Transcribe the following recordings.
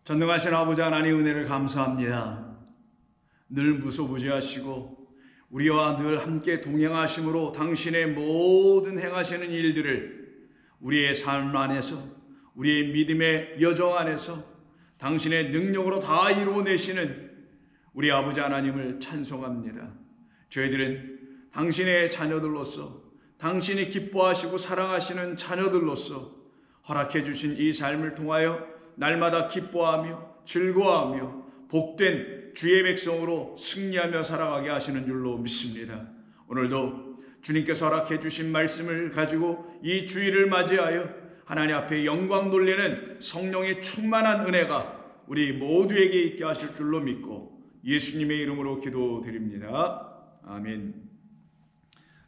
전능하신 아버지 하나님 은혜를 감사합니다. 늘 무소부지하시고 우리와 늘 함께 동행하심으로 당신의 모든 행하시는 일들을 우리의 삶 안에서, 우리의 믿음의 여정 안에서 당신의 능력으로 다 이루어내시는 우리 아버지 하나님을 찬송합니다. 저희들은 당신의 자녀들로서, 당신이 기뻐하시고 사랑하시는 자녀들로서 허락해 주신 이 삶을 통하여 날마다 기뻐하며 즐거워하며 복된 주의 백성으로 승리하며 살아가게 하시는 줄로 믿습니다. 오늘도 주님께서 허락해 주신 말씀을 가지고 이 주일을 맞이하여 하나님 앞에 영광 돌리는 성령의 충만한 은혜가 우리 모두에게 있게 하실 줄로 믿고 예수님의 이름으로 기도드립니다. 아멘.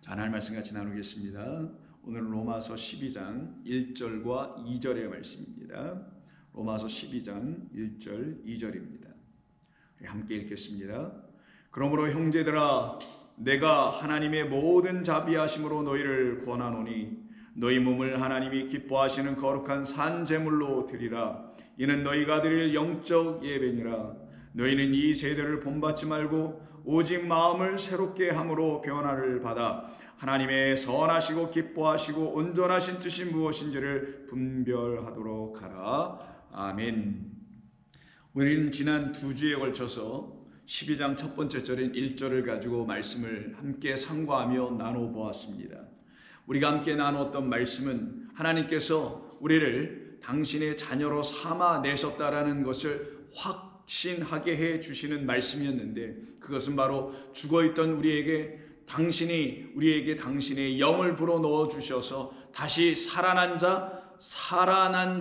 자, 하나님 말씀 같이 나누겠습니다. 오늘은 로마서 12장 1절과 2절의 말씀입니다. 로마서 12장 1절 2절입니다. 함께 읽겠습니다. 그러므로 형제들아, 내가 하나님의 모든 자비하심으로 너희를 권하노니 너희 몸을 하나님이 기뻐하시는 거룩한 산 제물로 드리라. 이는 너희가 드릴 영적 예배니라. 너희는 이 세대를 본받지 말고 오직 마음을 새롭게 함으로 변화를 받아 하나님의 선하시고 기뻐하시고 온전하신 뜻이 무엇인지를 분별하도록 하라. 아멘. 우리는 지난 2주에 걸쳐서 12장 첫 번째 절인 1절을 가지고 말씀을 함께 상고하며 나눠보았습니다. 우리가 함께 나누었던 말씀은 하나님께서 우리를 당신의 자녀로 삼아내셨다라는 것을 확신하게 해주시는 말씀이었는데, 그것은 바로 죽어있던 우리에게 당신의 영을 불어넣어 주셔서 다시 살아난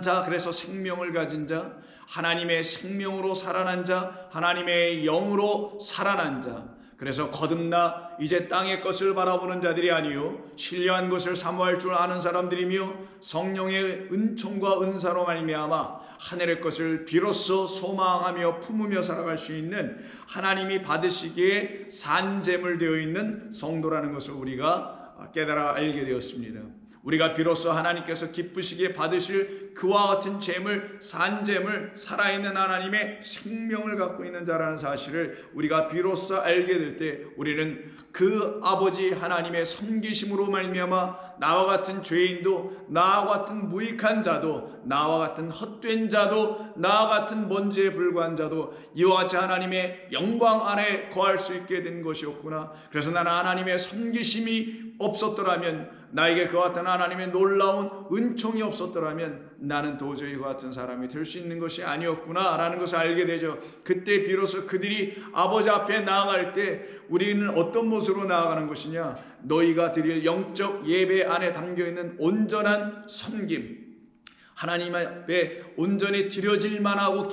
자, 그래서 생명을 가진 자, 하나님의 생명으로 살아난 자, 하나님의 영으로 살아난 자, 그래서 거듭나 이제 땅의 것을 바라보는 자들이 아니요 신령한 것을 사모할 줄 아는 사람들이며 성령의 은총과 은사로 말미암아 하늘의 것을 비로소 소망하며 품으며 살아갈 수 있는 하나님이 받으시기에 산재물 되어 있는 성도라는 것을 우리가 깨달아 알게 되었습니다. 우리가 비로소 하나님께서 기쁘시기에 받으실 그와 같은 재물, 산재물, 살아있는 하나님의 생명을 갖고 있는 자라는 사실을 우리가 비로소 알게 될 때 우리는 그 아버지 하나님의 섬기심으로 말미암아 나와 같은 죄인도, 나와 같은 무익한 자도, 나와 같은 헛된 자도, 나와 같은 먼지에 불과한 자도 이와 같이 하나님의 영광 안에 거할 수 있게 된 것이었구나. 그래서 나는 하나님의 섬기심이 없었더라면, 나에게 그와 같은 하나님의 놀라운 은총이 없었더라면 나는 도저히 그와 같은 사람이 될 수 있는 것이 아니었구나 라는 것을 알게 되죠. 그때 비로소 그들이 아버지 앞에 나아갈 때 우리는 어떤 모습으로 나아가는 것이냐, 너희가 드릴 영적 예배 안에 담겨있는 온전한 섬김, 하나님 앞에 온전히 드려질 만하고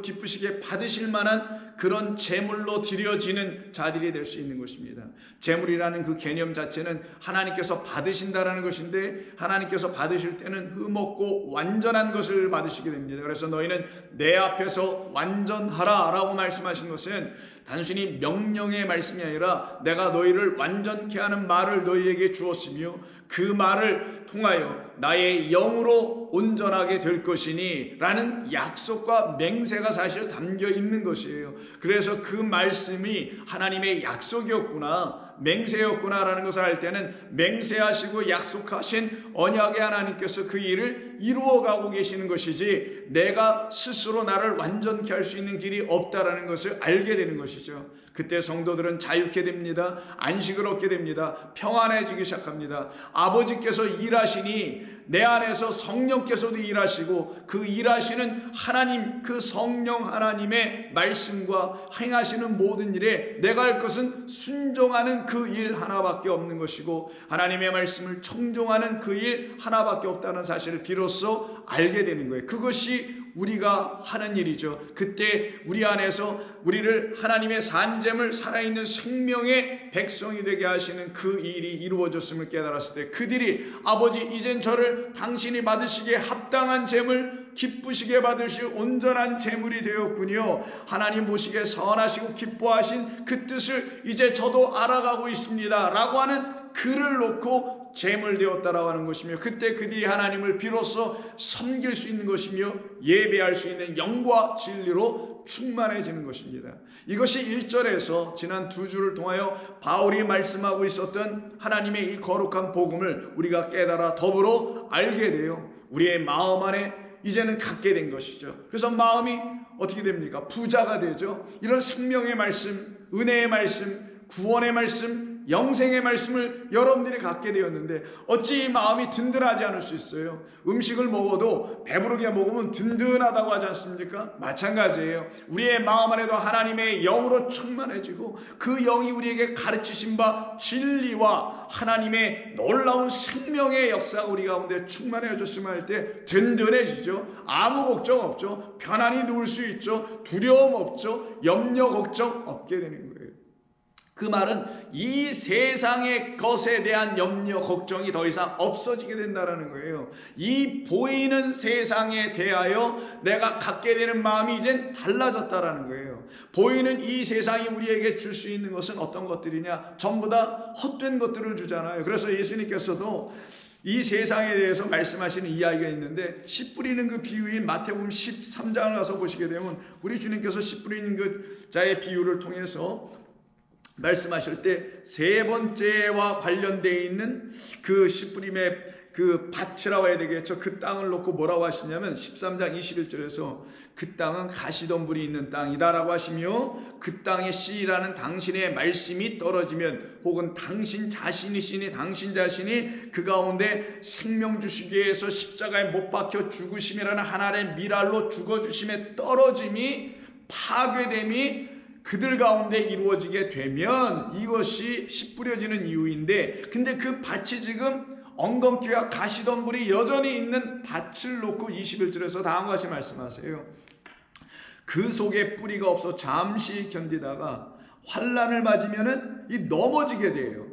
기쁘시게 받으실 만한 그런 제물로 드려지는 자들이 될 수 있는 것입니다. 제물이라는 그 개념 자체는 하나님께서 받으신다라는 것인데, 하나님께서 받으실 때는 흠없고 완전한 것을 받으시게 됩니다. 그래서 너희는 내 앞에서 완전하라 라고 말씀하신 것은 단순히 명령의 말씀이 아니라 내가 너희를 완전케 하는 말을 너희에게 주었으며 그 말을 통하여 나의 영으로 온전하게 될 것이니 라는 약속과 맹세가 사실 담겨 있는 것이에요. 그래서 그 말씀이 하나님의 약속이었구나, 맹세였구나 라는 것을 알 때는 맹세하시고 약속하신 언약의 하나님께서 그 일을 이루어가고 계시는 것이지 내가 스스로 나를 완전케 할 수 있는 길이 없다라는 것을 알게 되는 것이죠. 그때 성도들은 자유케 됩니다. 안식을 얻게 됩니다. 평안해지기 시작합니다. 아버지께서 일하시니 내 안에서 성령께서도 일하시고 그 일하시는 하나님, 그 성령 하나님의 말씀과 행하시는 모든 일에 내가 할 것은 순종하는 그 일 하나밖에 없는 것이고 하나님의 말씀을 청종하는 그 일 하나밖에 없다는 사실을 비로소 알게 되는 거예요. 그것이 우리가 하는 일이죠. 그때 우리 안에서 우리를 하나님의 산재물, 살아있는 생명의 백성이 되게 하시는 그 일이 이루어졌음을 깨달았을 때 그들이 아버지 이젠 저를 당신이 받으시기에 합당한 재물, 기쁘시게 받으실 온전한 재물이 되었군요. 하나님 보시기에 선하시고 기뻐하신 그 뜻을 이제 저도 알아가고 있습니다 라고 하는 글을 놓고 재물되었다라고 하는 것이며, 그때 그들이 하나님을 비로소 섬길 수 있는 것이며 예배할 수 있는 영과 진리로 충만해지는 것입니다. 이것이 1절에서 지난 2주를 통하여 바울이 말씀하고 있었던 하나님의 이 거룩한 복음을 우리가 깨달아 더불어 알게 되어 우리의 마음 안에 이제는 갖게 된 것이죠. 그래서 마음이 어떻게 됩니까? 부자가 되죠. 이런 생명의 말씀, 은혜의 말씀, 구원의 말씀, 영생의 말씀을 여러분들이 갖게 되었는데 어찌 이 마음이 든든하지 않을 수 있어요? 음식을 먹어도 배부르게 먹으면 든든하다고 하지 않습니까? 마찬가지예요. 우리의 마음 안에도 하나님의 영으로 충만해지고 그 영이 우리에게 가르치신 바 진리와 하나님의 놀라운 생명의 역사가 우리 가운데 충만해졌으면 할 때 든든해지죠. 아무 걱정 없죠. 편안히 누울 수 있죠. 두려움 없죠. 염려 걱정 없게 되는 거예요. 그 말은 이 세상의 것에 대한 염려 걱정이 더 이상 없어지게 된다는 거예요. 이 보이는 세상에 대하여 내가 갖게 되는 마음이 이젠 달라졌다는 거예요. 보이는 이 세상이 우리에게 줄 수 있는 것은 어떤 것들이냐? 전부 다 헛된 것들을 주잖아요. 그래서 예수님께서도 이 세상에 대해서 말씀하시는 이야기가 있는데, 씨 뿌리는 그 비유인 마태복음 13장을 가서 보시게 되면 우리 주님께서 씨 뿌리는 그 자의 비유를 통해서 말씀하실 때 세 번째와 관련되어 있는 그 씨 뿌림의 그 밭이라고 해야 되겠죠. 그 땅을 놓고 뭐라고 하시냐면 13장 21절에서 그 땅은 가시덤불이 있는 땅이다라고 하시며, 그 땅에 씨라는 당신의 말씀이 떨어지면, 혹은 당신 자신이시니 당신 자신이 그 가운데 생명 주시기 위해서 십자가에 못 박혀 죽으심이라는 하나님의 미랄로 죽어주심에 떨어짐이, 파괴됨이 그들 가운데 이루어지게 되면 이것이 씨 뿌려지는 이유인데, 근데 그 밭이 지금 엉겅퀴와 가시덤불이 여전히 있는 밭을 놓고 21절에서 다음과 같이 말씀하세요. 그 속에 뿌리가 없어 잠시 견디다가 환난을 맞으면은 이 넘어지게 돼요.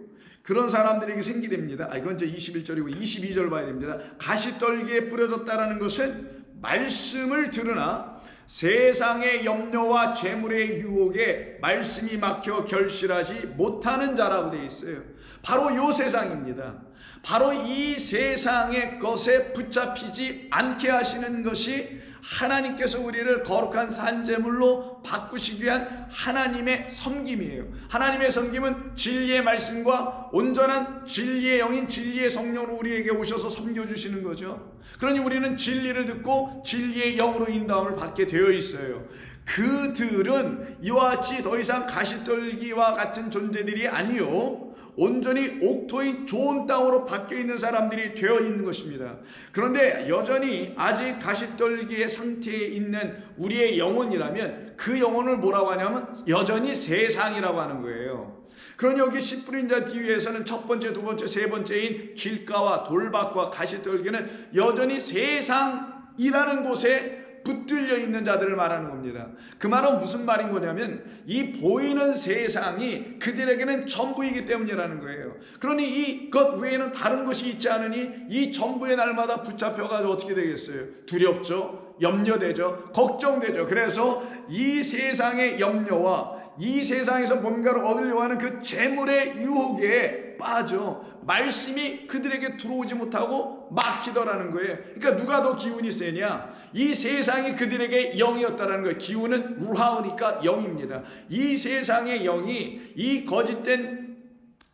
그런 사람들에게 생기됩니다. 이건 이제 21절이고 22절 봐야 됩니다. 가시떨기에 뿌려졌다라는 것은 말씀을 들으나 세상의 염려와 재물의 유혹에 말씀이 막혀 결실하지 못하는 자라고 되어 있어요. 바로 이 세상입니다. 바로 이 세상의 것에 붙잡히지 않게 하시는 것이 하나님께서 우리를 거룩한 산제물로 바꾸시기 위한 하나님의 섬김이에요. 하나님의 섬김은 진리의 말씀과 온전한 진리의 영인 진리의 성령으로 우리에게 오셔서 섬겨주시는 거죠. 그러니 우리는 진리를 듣고 진리의 영으로 인도함을 받게 되어 있어요. 그들은 이와 같이 더 이상 가시떨기와 같은 존재들이 아니요, 온전히 옥토인 좋은 땅으로 바뀌어 있는 사람들이 되어 있는 것입니다. 그런데 여전히 아직 가시떨기의 상태에 있는 우리의 영혼이라면 그 영혼을 뭐라고 하냐면 여전히 세상이라고 하는 거예요. 그러니 여기 씨 뿌린 자 비유에서는 첫 번째, 두 번째, 세 번째인 길가와 돌밭과 가시떨기는 여전히 세상이라는 곳에 붙들려 있는 자들을 말하는 겁니다. 그 말은 무슨 말인 거냐면 이 보이는 세상이 그들에게는 전부이기 때문이라는 거예요. 그러니 이것 외에는 다른 것이 있지 않으니 이 전부의 날마다 붙잡혀가지고 어떻게 되겠어요? 두렵죠, 염려되죠, 걱정되죠. 그래서 이 세상의 염려와 이 세상에서 뭔가를 얻으려고 하는 그 재물의 유혹에 빠져 말씀이 그들에게 들어오지 못하고 막히더라는 거예요. 그러니까 누가 더 기운이 세냐? 이 세상이 그들에게 영이었다라는 거예요. 기운은 루하우니까 영입니다. 이 세상의 영이 이 거짓된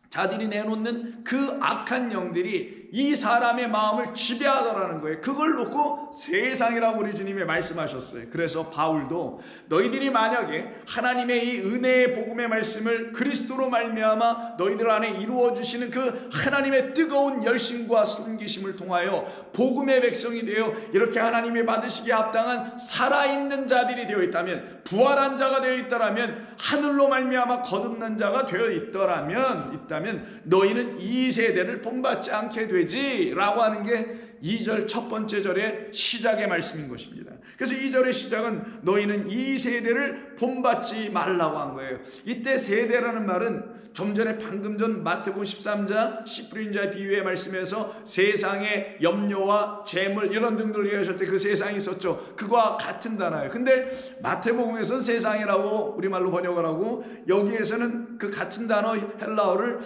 자들이 내놓는 그 악한 영들이 이 사람의 마음을 지배하더라는 거예요. 그걸 놓고 세상이라고 우리 주님이 말씀하셨어요. 그래서 바울도 너희들이 만약에 하나님의 이 은혜의 복음의 말씀을 그리스도로 말미암아 너희들 안에 이루어 주시는 그 하나님의 뜨거운 열심과 섬기심을 통하여 복음의 백성이 되어 이렇게 하나님이 받으시기에 합당한 살아있는 자들이 되어 있다면, 부활한 자가 되어 있다라면, 하늘로 말미암아 거듭난 자가 되어 있다면 너희는 이 세대를 본받지 않게 되지라고 하는 게 2절 첫 번째 절의 시작의 말씀인 것입니다. 그래서 2절의 시작은 너희는 이 세대를 본받지 말라고 한 거예요. 이때 세대라는 말은 좀 전에 방금 전 마태복음 13장 씨 뿌린 자의 비유의 말씀에서 세상의 염려와 재물 이런 등등을 얘기하실 때 그 세상이 있었죠. 그와 같은 단어예요. 근데 마태복음에서는 세상이라고 우리말로 번역을 하고 여기에서는 그 같은 단어 헬라어를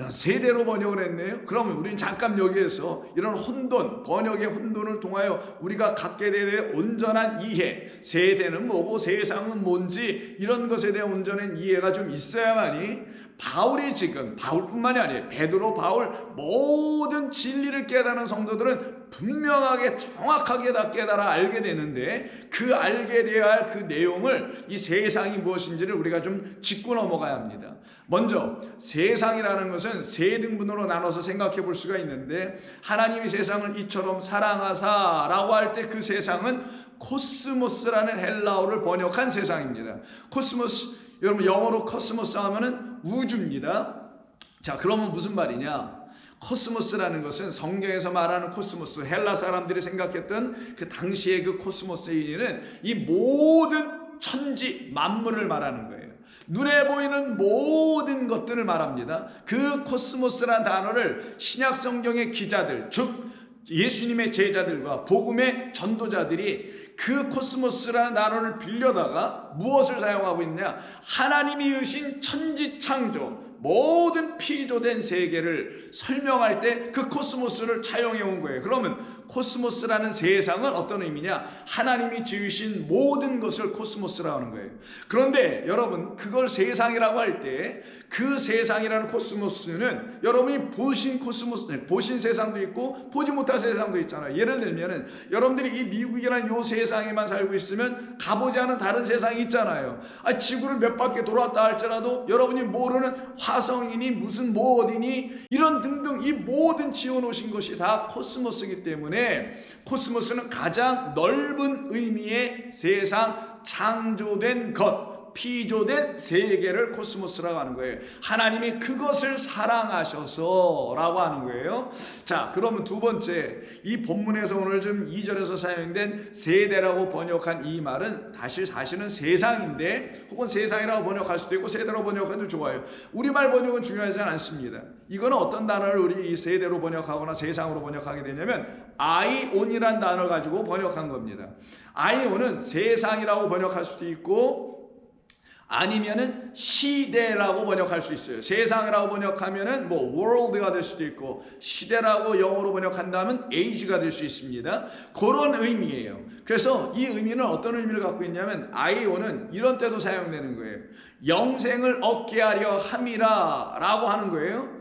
세대로 번역을 했네요. 그러면 우리는 잠깐 여기에서 이런 혼돈, 번역의 혼돈을 통하여 우리가 갖게 될 온전한 이해, 세대는 뭐고 세상은 뭔지 이런 것에 대한 온전한 이해가 좀 있어야만이 바울이 지금 바울뿐만이 아니에요. 베드로, 바울 모든 진리를 깨달은 성도들은 분명하게 정확하게 다 깨달아 알게 되는데 그 알게 되어야 할 그 내용을 이 세상이 무엇인지를 우리가 좀 짚고 넘어가야 합니다. 먼저 세상이라는 것은 세 등분으로 나눠서 생각해 볼 수가 있는데 하나님이 세상을 이처럼 사랑하사라고 할 때 그 세상은 코스모스라는 헬라어를 번역한 세상입니다. 코스모스, 여러분 영어로 코스모스 하면은 우주입니다. 자, 그러면 무슨 말이냐? 코스모스라는 것은 성경에서 말하는 코스모스, 헬라 사람들이 생각했던 그 당시의 그 코스모스의 의미는 이 모든 천지 만물을 말하는 거예요. 눈에 보이는 모든 것들을 말합니다. 그 코스모스라는 단어를 신약 성경의 기자들, 즉 예수님의 제자들과 복음의 전도자들이 그 코스모스라는 단어를 빌려다가 무엇을 사용하고 있냐? 하나님이 이으신 천지창조, 모든 피조된 세계를 설명할 때 그 코스모스를 차용해 온 거예요. 그러면 코스모스라는 세상은 어떤 의미냐? 하나님이 지으신 모든 것을 코스모스라고 하는 거예요. 그런데 여러분, 그걸 세상이라고 할 때 그 세상이라는 코스모스는 여러분이 보신 코스모스, 보신 세상도 있고 보지 못한 세상도 있잖아요. 예를 들면은 여러분들이 이 미국이라는 이 세상에만 살고 있으면 가보지 않은 다른 세상이 있잖아요. 지구를 몇 바퀴 돌았다 할지라도 여러분이 모르는 화성이니 무슨 뭐 어디니 이런 등등 이 모든 지어놓으신 것이 다 코스모스이기 때문에 코스모스는 가장 넓은 의미의 세상, 창조된 것, 피조된 세계를 코스모스라고 하는 거예요. 하나님이 그것을 사랑하셔서 라고 하는 거예요. 자, 그러면 두 번째, 이 본문에서 오늘 좀 2절에서 사용된 세대라고 번역한 이 말은 사실은 세상인데 혹은 세상이라고 번역할 수도 있고 세대로 번역해도 좋아요. 우리말 번역은 중요하지 않습니다. 이거는 어떤 단어를 우리 이 세대로 번역하거나 세상으로 번역하게 되냐면 아이온이란 단어를 가지고 번역한 겁니다. 아이온은 세상이라고 번역할 수도 있고 아니면은 시대라고 번역할 수 있어요. 세상이라고 번역하면은 뭐 world가 될 수도 있고 시대라고 영어로 번역한다면 age가 될 수 있습니다. 그런 의미예요. 그래서 이 의미는 어떤 의미를 갖고 있냐면 아이오는 이런 때도 사용되는 거예요. 영생을 얻게 하려 함이라 라고 하는 거예요.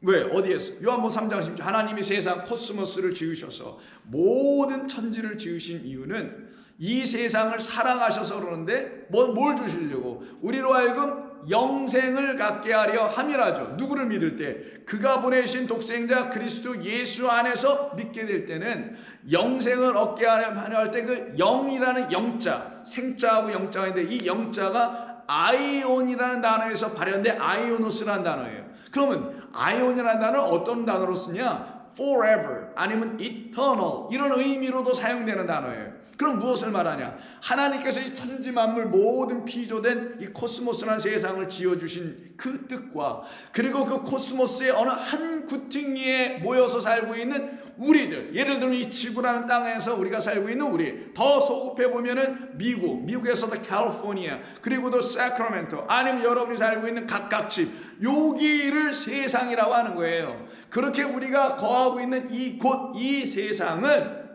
왜? 어디에서? 요한복음 3장 10절 하나님이 세상 코스모스를 지으셔서 모든 천지를 지으신 이유는 이 세상을 사랑하셔서 그러는데 뭘 주시려고? 우리로 하여금 영생을 갖게 하려 함이라죠. 누구를 믿을 때? 그가 보내신 독생자 그리스도 예수 안에서 믿게 될 때는 영생을 얻게 하려 할 때 그 영이라는 영자, 생자하고 영자가 있는데 이 영자가 아이온이라는 단어에서 발현된 아이오노스라는 단어예요. 그러면 아이온이라는 단어는 어떤 단어로 쓰냐? forever 아니면 eternal 이런 의미로도 사용되는 단어예요. 그럼 무엇을 말하냐? 하나님께서 이 천지 만물 모든 피조된 이 코스모스라는 세상을 지어주신 그 뜻과 그리고 그 코스모스의 어느 한 구퉁이에 모여서 살고 있는 우리들, 예를 들면 이 지구라는 땅에서 우리가 살고 있는 우리, 더 소급해 보면은 미국에서도 캘리포니아, 그리고도 사크라멘토, 아니면 여러분이 살고 있는 각각 집, 여기를 세상이라고 하는 거예요. 그렇게 우리가 거하고 있는 이 세상은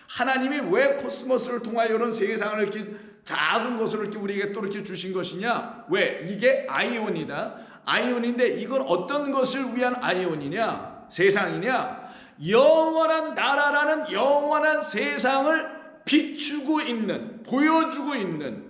하나님이 왜 코스모스를 통하여 이런 세상을 이렇게 작은 것을 이렇게 우리에게 또 이렇게 주신 것이냐? 왜? 이게 아이온이다. 아이온인데 이건 어떤 것을 위한 아이온이냐? 세상이냐? 영원한 나라라는 영원한 세상을 비추고 있는, 보여주고 있는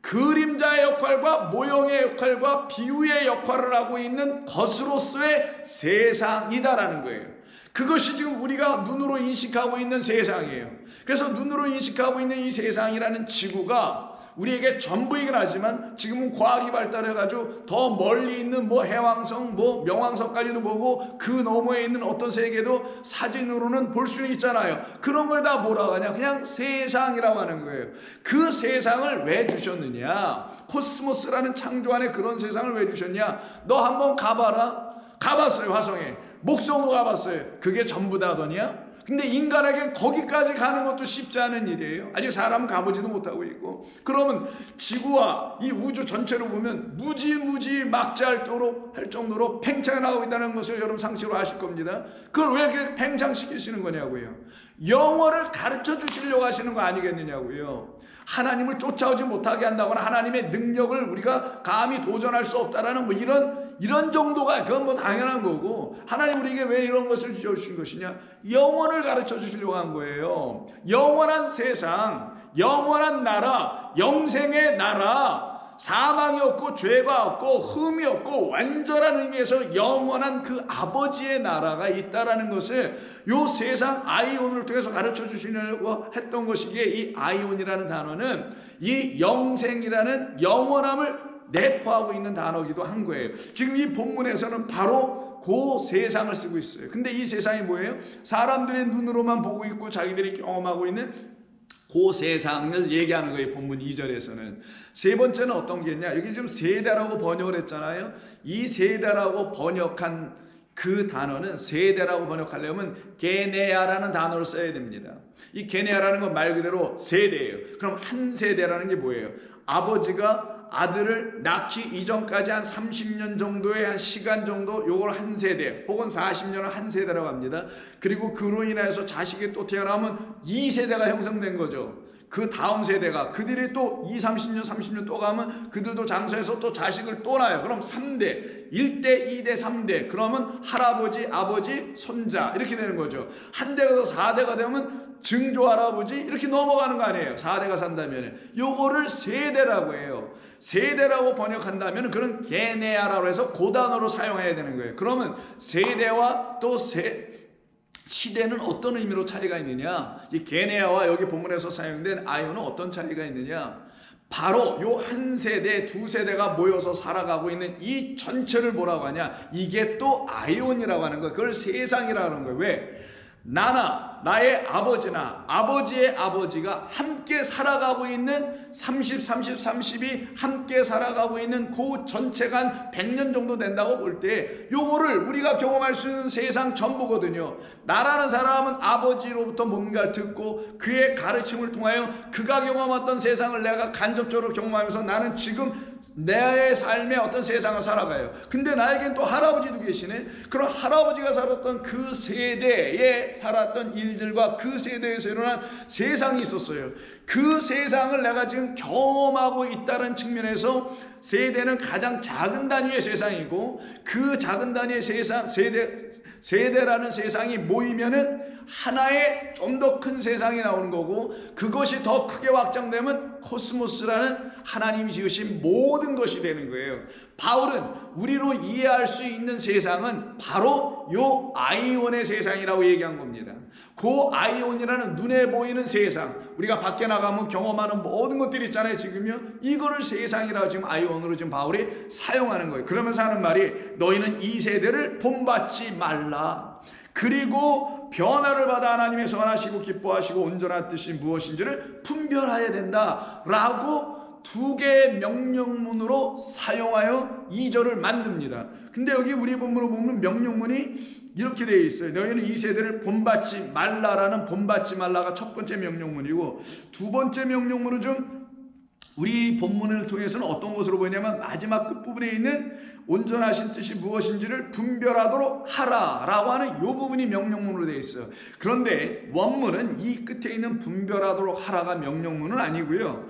그림자의 역할과 모형의 역할과 비유의 역할을 하고 있는 것으로서의 세상이다라는 거예요. 그것이 지금 우리가 눈으로 인식하고 있는 세상이에요. 그래서 눈으로 인식하고 있는 이 세상이라는 지구가 우리에게 전부이긴 하지만 지금은 과학이 발달해가지고 더 멀리 있는 뭐 해왕성, 뭐 명왕성까지도 보고 그 너머에 있는 어떤 세계도 사진으로는 볼 수는 있잖아요. 그런 걸 다 뭐라고 하냐? 그냥 세상이라고 하는 거예요. 그 세상을 왜 주셨느냐? 코스모스라는 창조 안에 그런 세상을 왜 주셨냐? 너 한번 가봐라. 가봤어요. 화성에. 목성도 가봤어요. 그게 전부 다더냐? 근데 인간에게 거기까지 가는 것도 쉽지 않은 일이에요. 아직 사람은 가보지도 못하고 있고. 그러면 지구와 이 우주 전체로 보면 무지무지 막지할 정도로 팽창해 나가고 있다는 것을 여러분 상식으로 아실 겁니다. 그걸 왜 이렇게 팽창시키시는 거냐고요. 영어를 가르쳐 주시려고 하시는 거 아니겠느냐고요. 하나님을 쫓아오지 못하게 한다거나 하나님의 능력을 우리가 감히 도전할 수 없다라는 뭐 이런 정도가 그건 뭐 당연한 거고, 하나님 우리에게 왜 이런 것을 주신 것이냐? 영원을 가르쳐 주시려고 한 거예요. 영원한 세상, 영원한 나라, 영생의 나라, 사망이 없고 죄가 없고 흠이 없고 완전한 의미에서 영원한 그 아버지의 나라가 있다라는 것을 요 세상 아이온을 통해서 가르쳐 주시려고 했던 것이기에, 이 아이온이라는 단어는 이 영생이라는 영원함을 내포하고 있는 단어기도 한 거예요. 지금 이 본문에서는 바로 그 세상을 쓰고 있어요. 근데 이 세상이 뭐예요? 사람들의 눈으로만 보고 있고 자기들이 경험하고 있는 그 세상을 얘기하는 거예요. 본문 2절에서는. 세 번째는 어떤 게 있냐? 여기 지금 세대라고 번역을 했잖아요. 이 세대라고 번역한 그 단어는, 세대라고 번역하려면 게네아라는 단어를 써야 됩니다. 이 게네아라는 건 말 그대로 세대예요. 그럼 한 세대라는 게 뭐예요? 아버지가 아들을 낳기 이전까지 한 30년 정도의 한 시간 정도, 요걸 한 세대 혹은 40년을 한 세대라고 합니다. 그리고 그로 인해서 자식이 또 태어나면 2세대가 형성된 거죠. 그 다음 세대가, 그들이 또 30년 또 가면 그들도 장수해서 또 자식을 또 낳아요. 그럼 3대, 1대, 2대, 3대. 그러면 할아버지, 아버지, 손자 이렇게 되는 거죠. 한 대가 더 4대가 되면 증조 할아버지 이렇게 넘어가는 거 아니에요. 4대가 산다면. 요거를 세대라고 해요. 세대라고 번역한다면 그런 게네아라고 해서 그 단어로 사용해야 되는 거예요. 그러면 세대와 또 시대는 어떤 의미로 차이가 있느냐? 이 게네아와 여기 본문에서 사용된 아이온은 어떤 차이가 있느냐? 바로 요 한 세대, 두 세대가 모여서 살아가고 있는 이 전체를 뭐라고 하냐? 이게 또 아이온이라고 하는 거예요. 그걸 세상이라고 하는 거예요. 왜? 나나 나의 아버지나 아버지의 아버지가 함께 살아가고 있는 30이 함께 살아가고 있는 그 전체가 한 100년 정도 된다고 볼 때 요거를 우리가 경험할 수 있는 세상 전부거든요. 나라는 사람은 아버지로부터 뭔가를 듣고 그의 가르침을 통하여 그가 경험했던 세상을 내가 간접적으로 경험하면서 나는 지금 내 삶의 어떤 세상을 살아가요. 근데 나에겐 또 할아버지도 계시네. 그럼 할아버지가 살았던 그 세대에 살았던 일들과 그 세대에서 일어난 세상이 있었어요. 그 세상을 내가 지금 경험하고 있다는 측면에서 세대는 가장 작은 단위의 세상이고, 그 작은 단위의 세상, 세대라는 세상이 모이면은 하나의 좀 더 큰 세상이 나오는 거고, 그것이 더 크게 확장되면 코스모스라는 하나님이 지으신 모든 것이 되는 거예요. 바울은 우리로 이해할 수 있는 세상은 바로 요 아이온의 세상이라고 얘기한 겁니다. 그 아이온이라는 눈에 보이는 세상, 우리가 밖에 나가면 경험하는 모든 것들이 있잖아요. 지금요, 이거를 세상이라고 지금 아이온으로 지금 바울이 사용하는 거예요. 그러면서 하는 말이, 너희는 이 세대를 본받지 말라. 그리고 변화를 받아 하나님의 선하시고 기뻐하시고 온전한 뜻이 무엇인지를 분별해야 된다 라고 두 개의 명령문으로 사용하여 2절을 만듭니다. 근데 여기 우리 본문으로 보면 명령문이 이렇게 되어 있어요. 너희는 이 세대를 본받지 말라라는 본받지 말라가 첫 번째 명령문이고, 두 번째 명령문은 좀 우리 본문을 통해서는 어떤 것으로 보이냐면 마지막 끝부분에 있는 온전하신 뜻이 무엇인지를 분별하도록 하라라고 하는 이 부분이 명령문으로 되어 있어요. 그런데 원문은 이 끝에 있는 분별하도록 하라가 명령문은 아니고요.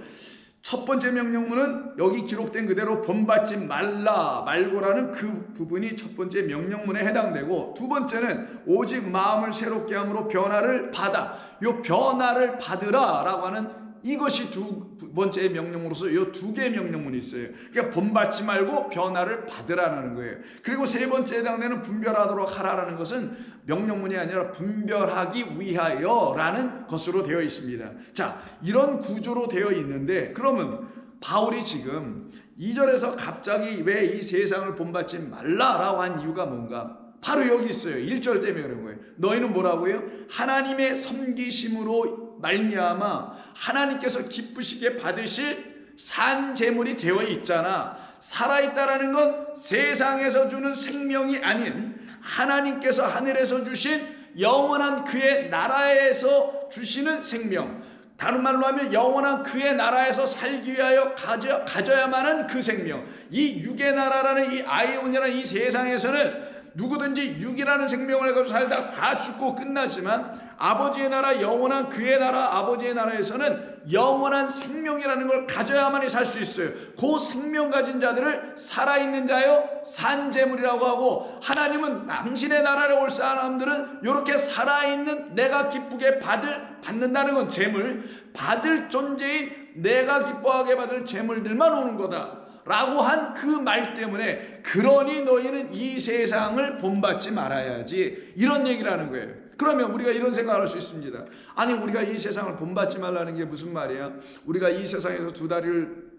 첫 번째 명령문은 여기 기록된 그대로 본받지 말고라는 그 부분이 첫 번째 명령문에 해당되고, 두 번째는 오직 마음을 새롭게 함으로 변화를 받아, 요 변화를 받으라 라고 하는 이것이 두 번째 명령으로서 이 두 개의 명령문이 있어요. 그러니까 본받지 말고 변화를 받으라는 거예요. 그리고 세 번째 해당되는 분별하도록 하라라는 것은 명령문이 아니라 분별하기 위하여라는 것으로 되어 있습니다. 자, 이런 구조로 되어 있는데, 그러면 바울이 지금 2절에서 갑자기 왜 이 세상을 본받지 말라라고 한 이유가 뭔가? 바로 여기 있어요. 1절 때문에 그런 거예요. 너희는 뭐라고요? 하나님의 섬기심으로 말미암아 하나님께서 기쁘시게 받으실 산 제물이 되어 있잖아. 살아있다라는 건 세상에서 주는 생명이 아닌 하나님께서 하늘에서 주신 영원한 그의 나라에서 주시는 생명, 다른 말로 하면 영원한 그의 나라에서 살기 위하여 가져야만 하는 그 생명. 이 육의 나라라는 이 아이온이라는 이 세상에서는 누구든지 육이라는 생명을 가지고 살다 다 죽고 끝나지만, 아버지의 나라, 영원한 그의 나라, 아버지의 나라에서는 영원한 생명이라는 걸 가져야만이 살 수 있어요. 그 생명 가진 자들을 살아있는 자여 산재물이라고 하고, 하나님은 당신의 나라에 올 사람들은 이렇게 살아있는 내가 기쁘게 받는다는 건 재물, 받을 존재인 내가 기뻐하게 받을 재물들만 오는 거다 라고 한 그 말 때문에, 그러니 너희는 이 세상을 본받지 말아야지, 이런 얘기를 하는 거예요. 그러면 우리가 이런 생각을 할 수 있습니다. 아니, 우리가 이 세상을 본받지 말라는 게 무슨 말이야? 우리가 이 세상에서 두 다리를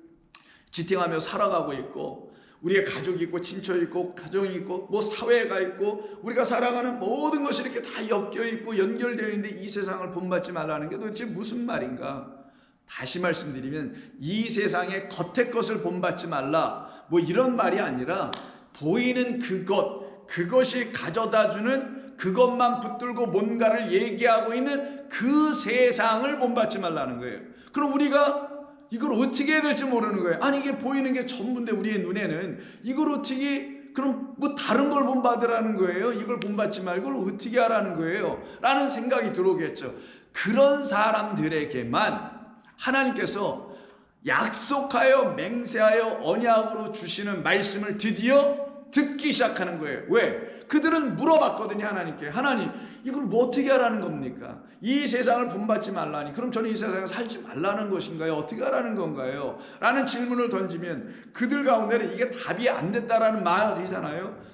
지탱하며 살아가고 있고, 우리의 가족이 있고 친척이 있고 가정이 있고 뭐 사회가 있고 우리가 살아가는 모든 것이 이렇게 다 엮여 있고 연결되어 있는데 이 세상을 본받지 말라는 게 도대체 무슨 말인가? 다시 말씀드리면 이 세상의 겉의 것을 본받지 말라, 뭐 이런 말이 아니라 보이는 그것이 가져다주는, 그것만 붙들고 뭔가를 얘기하고 있는 그 세상을 본받지 말라는 거예요. 그럼 우리가 이걸 어떻게 해야 될지 모르는 거예요. 아니, 이게 보이는 게 전부인데 우리의 눈에는 이걸 어떻게, 그럼 뭐 다른 걸 본받으라는 거예요? 이걸 본받지 말고 이걸 어떻게 하라는 거예요? 라는 생각이 들어오겠죠. 그런 사람들에게만 하나님께서 약속하여 맹세하여 언약으로 주시는 말씀을 드디어 듣기 시작하는 거예요. 왜? 그들은 물어봤거든요, 하나님께. 하나님, 이걸 뭐 어떻게 하라는 겁니까? 이 세상을 본받지 말라니, 그럼 저는 이 세상에 살지 말라는 것인가요? 어떻게 하라는 건가요? 라는 질문을 던지면 그들 가운데는 이게 답이 안 됐다라는 말이잖아요.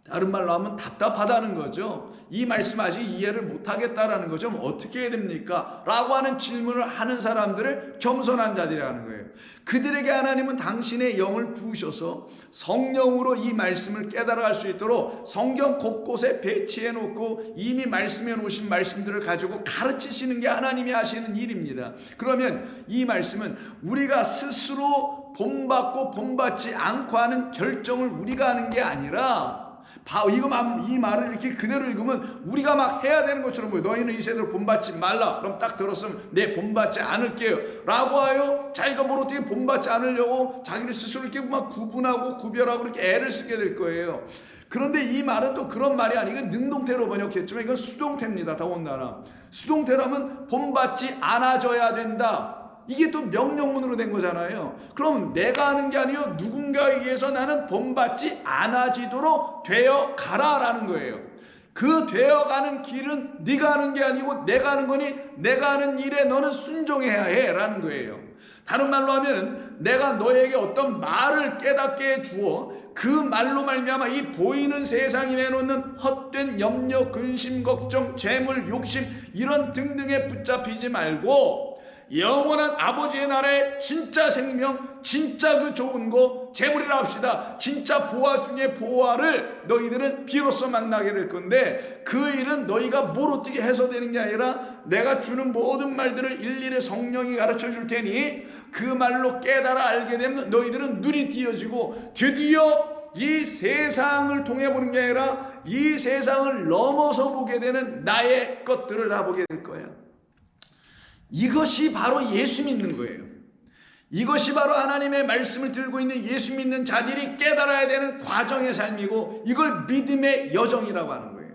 다른 말로 하면 답답하다는 거죠. 이 말씀 아직 이해를 못하겠다라는 거죠. 어떻게 해야 됩니까? 라고 하는 질문을 하는 사람들을 겸손한 자들이라는 거예요. 그들에게 하나님은 당신의 영을 부으셔서 성령으로 이 말씀을 깨달아갈 수 있도록 성경 곳곳에 배치해 놓고 이미 말씀해 놓으신 말씀들을 가지고 가르치시는 게 하나님이 하시는 일입니다. 그러면 이 말씀은 우리가 스스로 본받고 본받지 않고 하는 결정을 우리가 하는 게 아니라, 이 말을 이렇게 그대로 읽으면 우리가 막 해야 되는 것처럼 보여요. 너희는 이 세대를 본받지 말라. 그럼 딱 들었으면 네, 본받지 않을게요 라고 하여 자기가 뭘 어떻게 본받지 않으려고 자기를 스스로 이렇게 막 구분하고 구별하고 이렇게 애를 쓰게 될 거예요. 그런데 이 말은 또 그런 말이 아니고 능동태로 번역했지만 이건 수동태입니다. 더군다나 수동태라면 본받지 않아줘야 된다, 이게 또 명령문으로 된 거잖아요. 그럼 내가 하는 게 아니요, 누군가에 의해서 나는 본받지 않아지도록 되어 가라라는 거예요. 그 되어가는 길은 네가 하는 게 아니고 내가 하는 거니, 내가 하는 일에 너는 순종해야 해 라는 거예요. 다른 말로 하면 내가 너에게 어떤 말을 깨닫게 해주어 그 말로 말미암아 이 보이는 세상이 내놓는 헛된 염려, 근심, 걱정, 재물, 욕심 이런 등등에 붙잡히지 말고 영원한 아버지의 나라의 진짜 생명, 진짜 그 좋은 거, 재물이라 합시다. 진짜 보화 중에 보화를 너희들은 비로소 만나게 될 건데, 그 일은 너희가 뭘 어떻게 해서 되는 게 아니라 내가 주는 모든 말들을 일일이 성령이 가르쳐 줄 테니 그 말로 깨달아 알게 되면 너희들은 눈이 띄어지고 드디어 이 세상을 통해 보는 게 아니라 이 세상을 넘어서 보게 되는 나의 것들을 다 보게 될 거야. 이것이 바로 예수 믿는 거예요. 이것이 바로 하나님의 말씀을 들고 있는 예수 믿는 자들이 깨달아야 되는 과정의 삶이고, 이걸 믿음의 여정이라고 하는 거예요.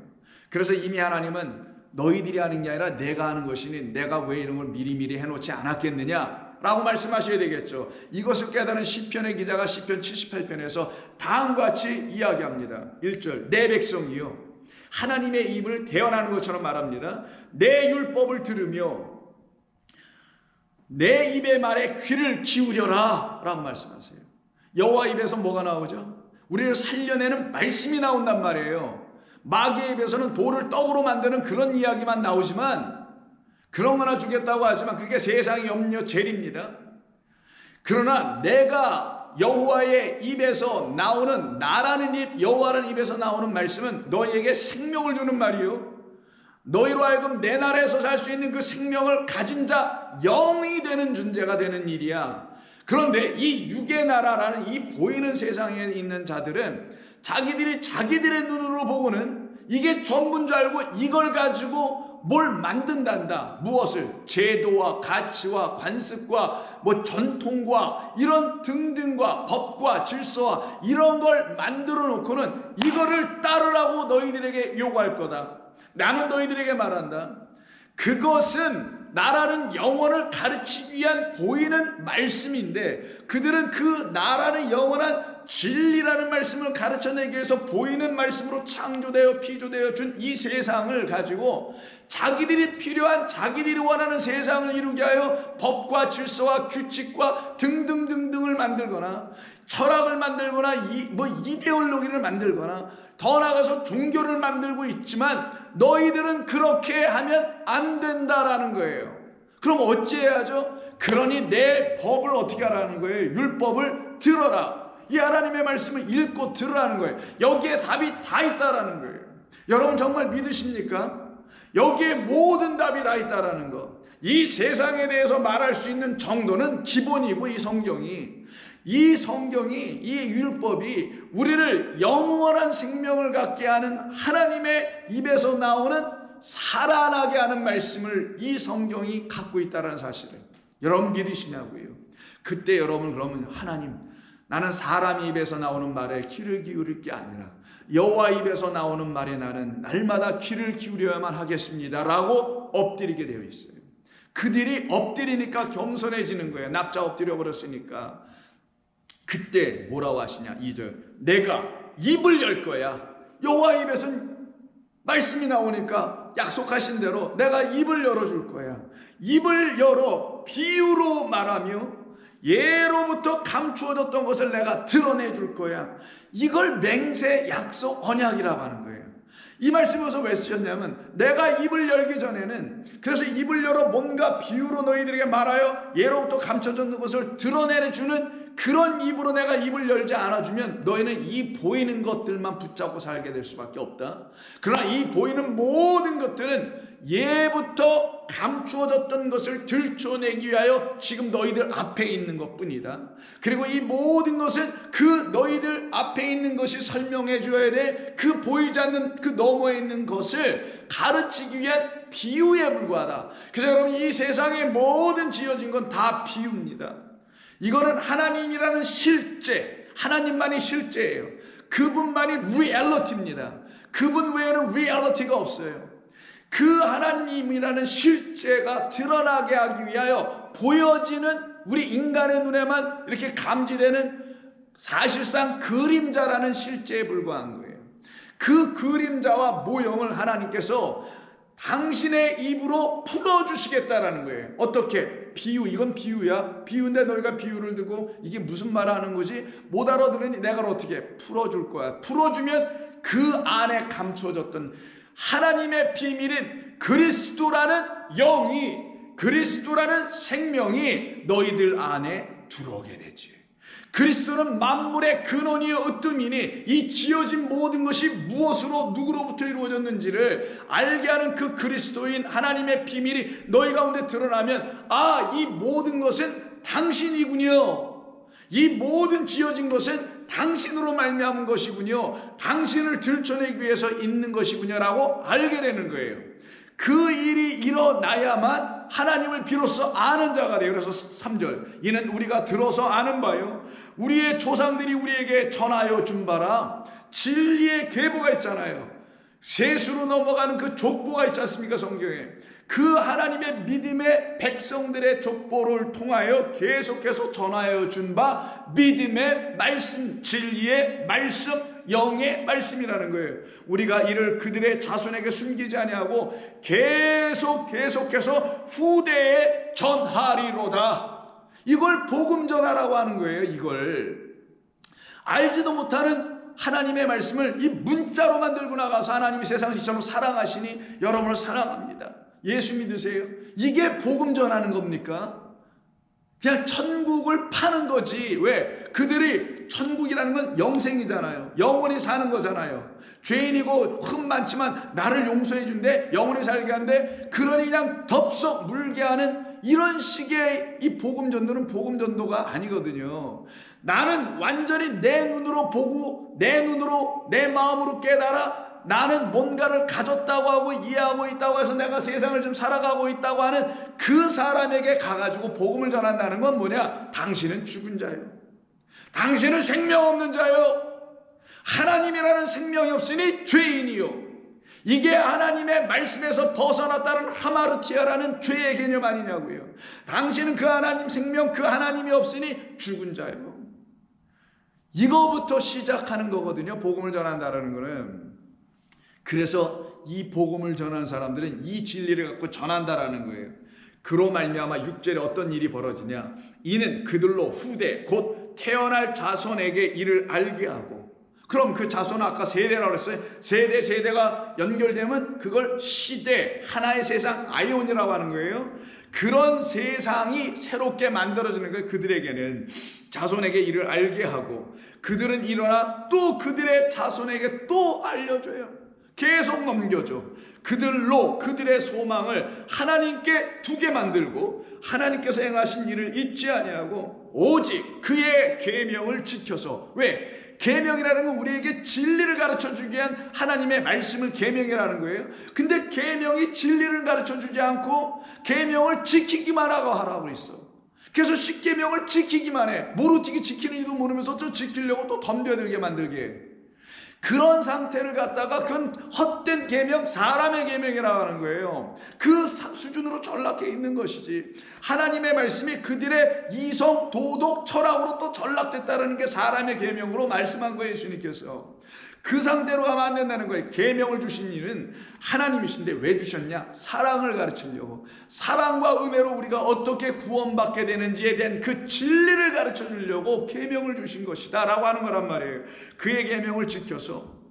그래서 이미 하나님은 너희들이 하는 게 아니라 내가 하는 것이니 내가 왜 이런 걸 미리미리 해놓지 않았겠느냐 라고 말씀하셔야 되겠죠. 이것을 깨달은 시편의 기자가 시편 78편에서 다음과 같이 이야기합니다. 1절, 내 백성이요 하나님의 입을 대언하는 것처럼 말합니다. 내 율법을 들으며 내 입의 말에 귀를 기울여라 라고 말씀하세요. 여호와 입에서 뭐가 나오죠? 우리를 살려내는 말씀이 나온단 말이에요. 마귀의 입에서는 돌을 떡으로 만드는 그런 이야기만 나오지만, 그런 거나 주겠다고 하지만 그게 세상의 염려 젤입니다. 그러나 내가 여호와의 입에서 나오는, 나라는 입, 여호와라는 입에서 나오는 말씀은 너희에게 생명을 주는 말이요, 너희로 하여금 내 나라에서 살 수 있는 그 생명을 가진 자, 영이 되는 존재가 되는 일이야. 그런데 이 육의 나라라는 이 보이는 세상에 있는 자들은 자기들이 자기들의 눈으로 보고는 이게 전부인 줄 알고 이걸 가지고 뭘 만든단다. 무엇을? 제도와 가치와 관습과 뭐 전통과 이런 등등과 법과 질서와 이런 걸 만들어 놓고는 이거를 따르라고 너희들에게 요구할 거다. 나는 너희들에게 말한다. 그것은 나라는 영원을 가르치기 위한 보이는 말씀인데, 그들은 그 나라는 영원한 진리라는 말씀을 가르쳐내기 위해서 보이는 말씀으로 창조되어 피조되어 준 이 세상을 가지고 자기들이 필요한, 자기들이 원하는 세상을 이루게 하여 법과 질서와 규칙과 등등등등을 만들거나 철학을 만들거나 이데올로기를 만들거나 더 나아가서 종교를 만들고 있지만, 너희들은 그렇게 하면 안 된다라는 거예요. 그럼 어찌해야죠? 그러니 내 법을 어떻게 하라는 거예요? 율법을 들어라. 이 하나님의 말씀을 읽고 들으라는 거예요. 여기에 답이 다 있다라는 거예요. 여러분 정말 믿으십니까? 여기에 모든 답이 다 있다라는 거. 이 세상에 대해서 말할 수 있는 정도는 기본이고, 이 성경이, 이 율법이 우리를 영원한 생명을 갖게 하는 하나님의 입에서 나오는 살아나게 하는 말씀을 이 성경이 갖고 있다는 사실을 여러분 믿으시냐고요. 그때 여러분 그러면 하나님, 나는 사람 입에서 나오는 말에 귀를 기울일 게 아니라 여호와 입에서 나오는 말에 나는 날마다 귀를 기울여야만 하겠습니다 라고 엎드리게 되어 있어요. 그들이 엎드리니까 겸손해지는 거예요. 납작 엎드려 버렸으니까. 그때 뭐라고 하시냐? 2절, 내가 입을 열 거야. 여호와 입에서 말씀이 나오니까 약속하신 대로 내가 입을 열어줄 거야. 입을 열어 비유로 말하며 예로부터 감추어졌던 것을 내가 드러내줄 거야. 이걸 맹세, 약속, 언약이라고 하는 거예요. 이 말씀에서 왜 쓰셨냐면, 내가 입을 열기 전에는, 그래서 입을 열어 뭔가 비유로 너희들에게 말하여 예로부터 감춰졌는 것을 드러내주는 그런 입으로 내가 입을 열지 않아주면 너희는 이 보이는 것들만 붙잡고 살게 될 수밖에 없다. 그러나 이 보이는 모든 것들은 예부터 감추어졌던 것을 들춰내기 위하여 지금 너희들 앞에 있는 것뿐이다. 그리고 이 모든 것은 그 너희들 앞에 있는 것이 설명해 줘야 될 그 보이지 않는 그 너머에 있는 것을 가르치기 위한 비유에 불과하다. 그래서 여러분, 이 세상의 모든 지어진 건 다 비유입니다. 이거는 하나님이라는 실제, 하나님만이 실제예요. 그분만이 리얼리티입니다. 그분 외에는 리얼리티가 없어요. 그 하나님이라는 실제가 드러나게 하기 위하여 보여지는 우리 인간의 눈에만 이렇게 감지되는 사실상 그림자라는 실제에 불과한 거예요. 그 그림자와 모형을 하나님께서 당신의 입으로 풀어주시겠다라는 거예요. 어떻게? 비유, 이건 비유야. 비유인데 너희가 비유를 듣고 이게 무슨 말 하는 거지? 못 알아들으니 내가 어떻게 풀어줄 거야. 풀어주면 그 안에 감춰졌던 하나님의 비밀인 그리스도라는 영이, 그리스도라는 생명이 너희들 안에 들어오게 되지. 그리스도는 만물의 근원이요 으뜸이니 이 지어진 모든 것이 무엇으로 누구로부터 이루어졌는지를 알게 하는 그 그리스도인 하나님의 비밀이 너희 가운데 드러나면, 아, 이 모든 것은 당신이군요. 이 모든 지어진 것은 당신으로 말미암은 것이군요. 당신을 들춰내기 위해서 있는 것이군요 라고 알게 되는 거예요. 그 일이 일어나야만 하나님을 비로소 아는 자가 돼요. 그래서 3절, 이는 우리가 들어서 아는 바요, 우리의 조상들이 우리에게 전하여 준 바라. 진리의 계보가 있잖아요. 세수로 넘어가는 그 족보가 있지 않습니까? 성경에 그 하나님의 믿음의 백성들의 족보를 통하여 계속해서 전하여 준 바 믿음의 말씀, 진리의 말씀, 영의 말씀이라는 거예요. 우리가 이를 그들의 자손에게 숨기지 아니하고 계속해서 후대에 전하리로다. 이걸 복음 전하라고 하는 거예요. 이걸 알지도 못하는 하나님의 말씀을 이 문자로만 들고 나가서 하나님이 세상을 이처럼 사랑하시니 여러분을 사랑합니다. 예수 믿으세요. 이게 복음 전하는 겁니까? 그냥 천국을 파는 거지. 왜? 그들이 천국이라는 건 영생이잖아요. 영원히 사는 거잖아요. 죄인이고 흠 많지만 나를 용서해 준대, 영원히 살게 한대. 그러니 그냥 덥석 물게 하는 이런 식의 이 복음 전도는 복음 전도가 아니거든요. 나는 완전히 내 눈으로 보고 내 눈으로 내 마음으로 깨달아 나는 뭔가를 가졌다고 하고 이해하고 있다고 해서 내가 세상을 좀 살아가고 있다고 하는 그 사람에게 가가지고 복음을 전한다는 건 뭐냐? 당신은 죽은 자요. 당신은 생명 없는 자요. 하나님이라는 생명이 없으니 죄인이요. 이게 하나님의 말씀에서 벗어났다는 하마르티아라는 죄의 개념 아니냐고요. 당신은 그 하나님 생명, 그 하나님이 없으니 죽은 자요. 이거부터 시작하는 거거든요. 복음을 전한다는 거는. 그래서 이 복음을 전하는 사람들은 이 진리를 갖고 전한다라는 거예요. 그로 말미암아 6절에 어떤 일이 벌어지냐? 이는 그들로 후대 곧 태어날 자손에게 이를 알게 하고, 그럼 그 자손은 아까 세대라고 했어요. 세대가 연결되면 그걸 시대, 하나의 세상, 아이온이라고 하는 거예요. 그런 세상이 새롭게 만들어지는 거예요. 그들에게는 자손에게 이를 알게 하고, 그들은 일어나 또 그들의 자손에게 또 알려줘요. 계속 넘겨줘. 그들로 그들의 소망을 하나님께 두게 만들고 하나님께서 행하신 일을 잊지 아니하고 오직 그의 계명을 지켜서. 왜? 계명이라는 건 우리에게 진리를 가르쳐주기 위한 하나님의 말씀을 계명이라는 거예요. 근데 계명이 진리를 가르쳐주지 않고 계명을 지키기만 하라고 있어. 그래서 십계명을 지키기만 해. 모르티기 지키는 이도 모르면서 또 지키려고 또 덤벼들게 만들게 해. 그런 상태를 갖다가 그건 헛된 계명, 사람의 계명이라고 하는 거예요. 그 수준으로 전락해 있는 것이지. 하나님의 말씀이 그들의 이성, 도덕, 철학으로 또 전락됐다는 게 사람의 계명으로 말씀한 거예요. 예수님께서. 그 상태로 가면 안 된다는 거예요. 계명을 주신 이는 하나님이신데 왜 주셨냐? 사랑을 가르치려고. 사랑과 은혜로 우리가 어떻게 구원받게 되는지에 대한 그 진리를 가르쳐 주려고 계명을 주신 것이다 라고 하는 거란 말이에요. 그의 계명을 지켜서.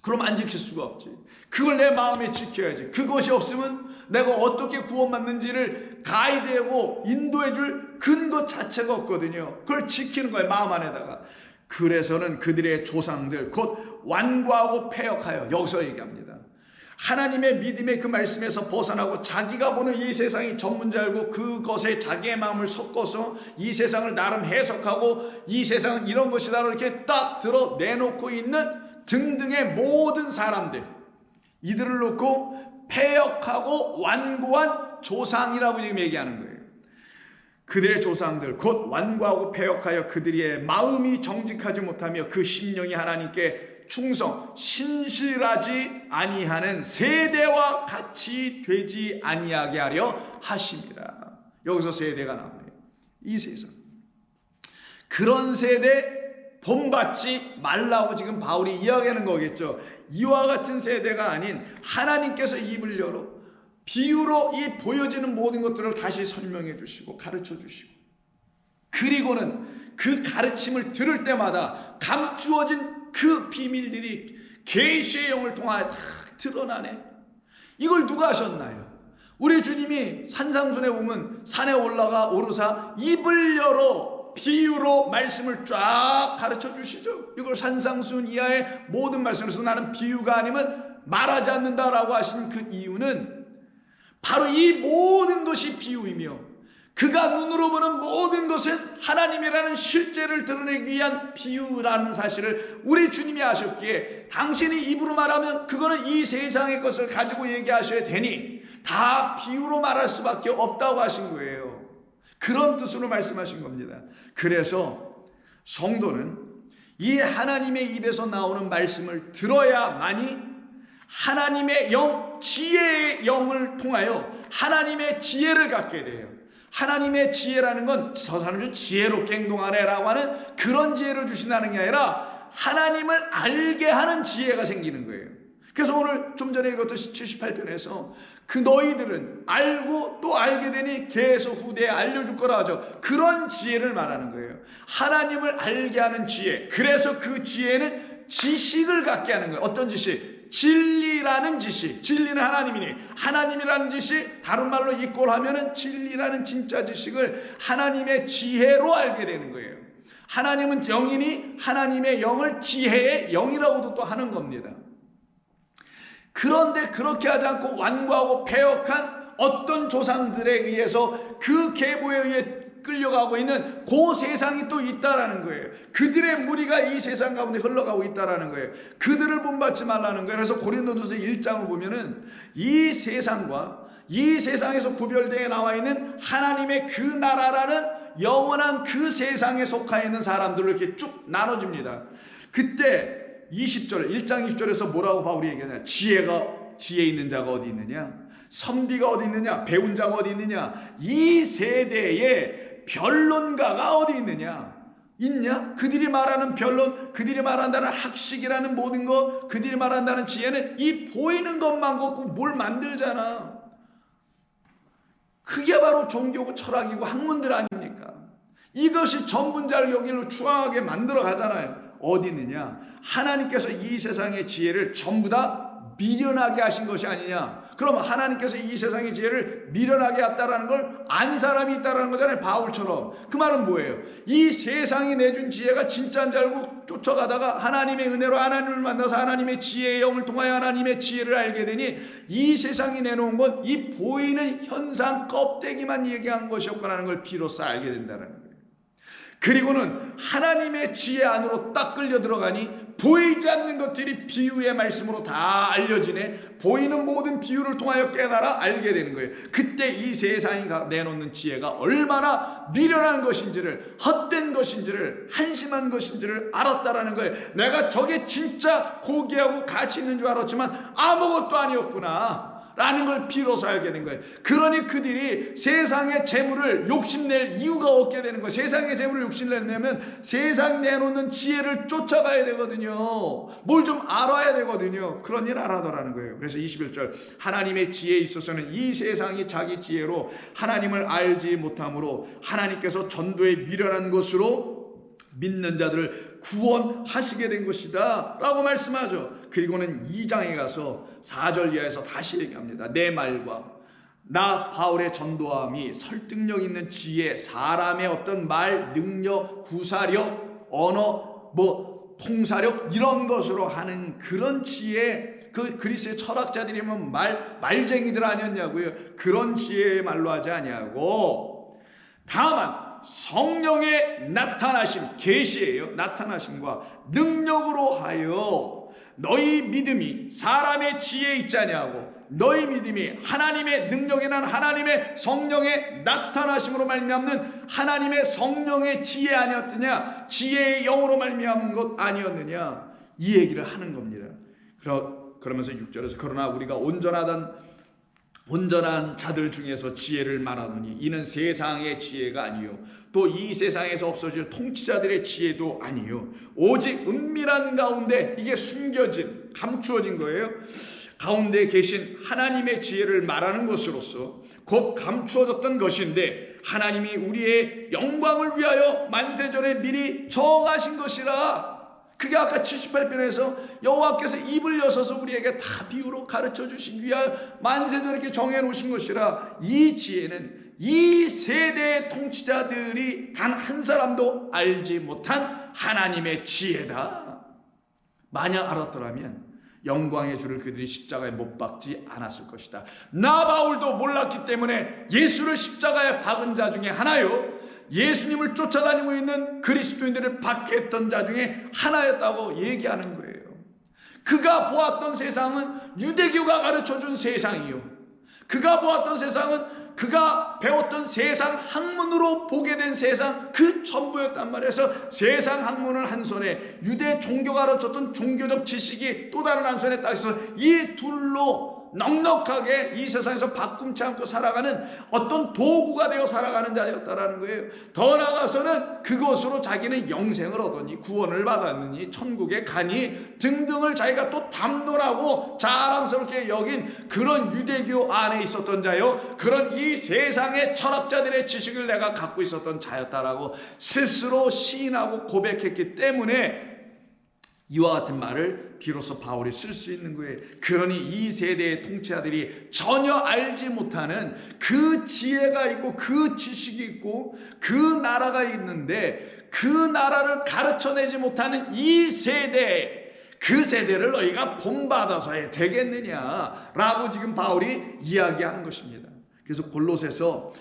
그럼 안 지킬 수가 없지. 그걸 내 마음에 지켜야지. 그것이 없으면 내가 어떻게 구원받는지를 가이드하고 인도해 줄 근거 자체가 없거든요. 그걸 지키는 거예요. 마음 안에다가. 그래서는 그들의 조상들 곧 완고하고 패역하여, 여기서 얘기합니다. 하나님의 믿음의 그 말씀에서 벗어나고 자기가 보는 이 세상이 전문지 알고 그것에 자기의 마음을 섞어서 이 세상을 나름 해석하고 이 세상은 이런 것이다 이렇게 딱 들어 내놓고 있는 등등의 모든 사람들, 이들을 놓고 패역하고 완고한 조상이라고 지금 얘기하는 거예요. 그들의 조상들 곧 완고하고 패역하여 그들의 마음이 정직하지 못하며 그 심령이 하나님께 충성 신실하지 아니하는 세대와 같이 되지 아니하게 하려 하심이라. 여기서 세대가 나오네요. 이 세상, 그런 세대 본받지 말라고 지금 바울이 이야기하는 거겠죠. 이와 같은 세대가 아닌 하나님께서 입을 열어 비유로 이 보여지는 모든 것들을 다시 설명해 주시고 가르쳐 주시고, 그리고는 그 가르침을 들을 때마다 감추어진 그 비밀들이 계시의 영을 통하여 다 드러나네. 이걸 누가 하셨나요? 우리 주님이 산상순에 보면 산에 올라가 오르사 입을 열어 비유로 말씀을 쫙 가르쳐 주시죠. 이걸 산상순 이하의 모든 말씀에서 나는 비유가 아니면 말하지 않는다라고 하신 그 이유는 바로 이 모든 것이 비유이며 그가 눈으로 보는 모든 것은 하나님이라는 실제를 드러내기 위한 비유라는 사실을 우리 주님이 아셨기에 당신이 입으로 말하면 그거는 이 세상의 것을 가지고 얘기하셔야 되니 다 비유로 말할 수밖에 없다고 하신 거예요. 그런 뜻으로 말씀하신 겁니다. 그래서 성도는 이 하나님의 입에서 나오는 말씀을 들어야만이 하나님의 영, 지혜의 영을 통하여 하나님의 지혜를 갖게 돼요. 하나님의 지혜라는 건 저 사람은 지혜롭게 행동하네 라고 하는 그런 지혜를 주신다는 게 아니라 하나님을 알게 하는 지혜가 생기는 거예요. 그래서 오늘 좀 전에 읽었던 78편에서 그 너희들은 알고 또 알게 되니 계속 후대에 알려줄 거라 하죠. 그런 지혜를 말하는 거예요. 하나님을 알게 하는 지혜. 그래서 그 지혜는 지식을 갖게 하는 거예요. 어떤 지식? 진리라는 지식. 진리는 하나님이니 하나님이라는 지식, 다른 말로 이꼴하면은 진리라는 진짜 지식을 하나님의 지혜로 알게 되는 거예요. 하나님은 영이니 하나님의 영을 지혜의 영이라고도 또 하는 겁니다. 그런데 그렇게 하지 않고 완고하고 패역한 어떤 조상들에 의해서 그 계보에 의해 끌려가고 있는 그 세상이 또 있다라는 거예요. 그들의 무리가 이 세상 가운데 흘러가고 있다라는 거예요. 그들을 본받지 말라는 거예요. 그래서 고린도전서 1장을 보면은 이 세상과 이 세상에서 구별되어 나와 있는 하나님의 그 나라라는 영원한 그 세상에 속하 있는 사람들로 이렇게 쭉 나눠집니다. 그때 20절, 1장 20절에서 뭐라고 바울이 얘기하냐? 지혜 있는 자가 어디 있느냐? 선비가 어디 있느냐? 배운 자가 어디 있느냐? 이 세대에 변론가가 어디 있느냐? 있냐? 그들이 말하는 변론, 그들이 말한다는 학식이라는 모든 것, 그들이 말한다는 지혜는 이 보이는 것만 갖고 뭘 만들잖아. 그게 바로 종교고 철학이고 학문들 아닙니까? 이것이 전분자를 여기로 추앙하게 만들어 가잖아요. 어디 있느냐? 하나님께서 이 세상의 지혜를 전부 다 미련하게 하신 것이 아니냐? 그러면 하나님께서 이 세상의 지혜를 미련하게 했다라는 걸 안 사람이 있다라는 거잖아요. 바울처럼. 그 말은 뭐예요? 이 세상이 내준 지혜가 진짜인 줄 알고 쫓아가다가 하나님의 은혜로 하나님을 만나서 하나님의 지혜의 영을 통하여 하나님의 지혜를 알게 되니 이 세상이 내놓은 건 이 보이는 현상 껍데기만 얘기한 것이었구나라는 걸 비로소 알게 된다는 거예요. 그리고는 하나님의 지혜 안으로 딱 끌려 들어가니 보이지 않는 것들이 비유의 말씀으로 다 알려지네. 보이는 모든 비유를 통하여 깨달아 알게 되는 거예요. 그때 이 세상이 내놓는 지혜가 얼마나 미련한 것인지를, 헛된 것인지를, 한심한 것인지를 알았다라는 거예요. 내가 저게 진짜 고귀하고 가치 있는 줄 알았지만 아무것도 아니었구나 라는 걸 비로소 알게 된 거예요. 그러니 그들이 세상의 재물을 욕심낼 이유가 없게 되는 거예요. 세상의 재물을 욕심내려면 세상이 내놓는 지혜를 쫓아가야 되거든요. 뭘 좀 알아야 되거든요. 그런 일 알아더라는 거예요. 그래서 21절 하나님의 지혜에 있어서는 이 세상이 자기 지혜로 하나님을 알지 못함으로 하나님께서 전도에 미련한 것으로 믿는 자들을 구원하시게 된 것이다 라고 말씀하죠. 그리고는 2장에 가서 4절 이하에서 다시 얘기합니다. 내 말과 나 바울의 전도함이 설득력 있는 지혜, 사람의 어떤 말, 능력, 구사력, 언어, 통사력 이런 것으로 하는 그런 지혜, 그 그리스의 철학자들이면 말쟁이들 아니었냐고요. 그런 지혜의 말로 하지 아니하고 다만 성령의 나타나심, 계시예요. 나타나심과 능력으로 하여 너희 믿음이 사람의 지혜에 있지 아니하고 너희 믿음이 하나님의 능력에 난 하나님의 성령의 나타나심으로 말미암는 하나님의 성령의 지혜 아니었느냐? 지혜의 영으로 말미암은 것 아니었느냐? 이 얘기를 하는 겁니다. 그러면서 6절에서 그러나 우리가 온전한 자들 중에서 지혜를 말하노니 이는 세상의 지혜가 아니요 또 이 세상에서 없어질 통치자들의 지혜도 아니요 오직 은밀한 가운데 이게 숨겨진 감추어진 거예요. 가운데 계신 하나님의 지혜를 말하는 것으로서 곧 감추어졌던 것인데 하나님이 우리의 영광을 위하여 만세전에 미리 정하신 것이라. 그게 아까 78편에서 여호와께서 입을 여셔서 우리에게 다 비유로 가르쳐 주시기 위하여 만세전에 이렇게 정해놓으신 것이라. 이 지혜는 이 세대의 통치자들이 단 한 사람도 알지 못한 하나님의 지혜다. 만약 알았더라면 영광의 주를 그들이 십자가에 못 박지 않았을 것이다. 나 바울도 몰랐기 때문에 예수를 십자가에 박은 자 중에 하나요, 예수님을 쫓아다니고 있는 그리스도인들을 박해 했던 자 중에 하나였다고 얘기하는 거예요. 그가 보았던 세상은 유대교가 가르쳐준 세상이요, 그가 보았던 세상은 그가 우리가 배웠던 세상 학문으로 보게 된 세상 그 전부였단 말이에요. 그래서 세상 학문을 한 손에 유대 종교가 가르쳤던 종교적 지식이 또 다른 한 손에 딱 있어서 이 둘로 넉넉하게 이 세상에서 바꿈치 않고 살아가는 어떤 도구가 되어 살아가는 자였다라는 거예요. 더 나아가서는 그것으로 자기는 영생을 얻었니, 구원을 받았느니, 천국에 가니 등등을 자기가 또 담론하고 자랑스럽게 여긴 그런 유대교 안에 있었던 자요, 그런 이 세상의 철학자들의 지식을 내가 갖고 있었던 자였다라고 스스로 시인하고 고백했기 때문에 이와 같은 말을 비로소 바울이 쓸 수 있는 거예요. 그러니 이 세대의 통치자들이 전혀 알지 못하는 그 지혜가 있고 그 지식이 있고 그 나라가 있는데 그 나라를 가르쳐내지 못하는 이 세대, 그 세대를 너희가 본받아서 되겠느냐라고 지금 바울이 이야기하는 것입니다. 그래서 골로새서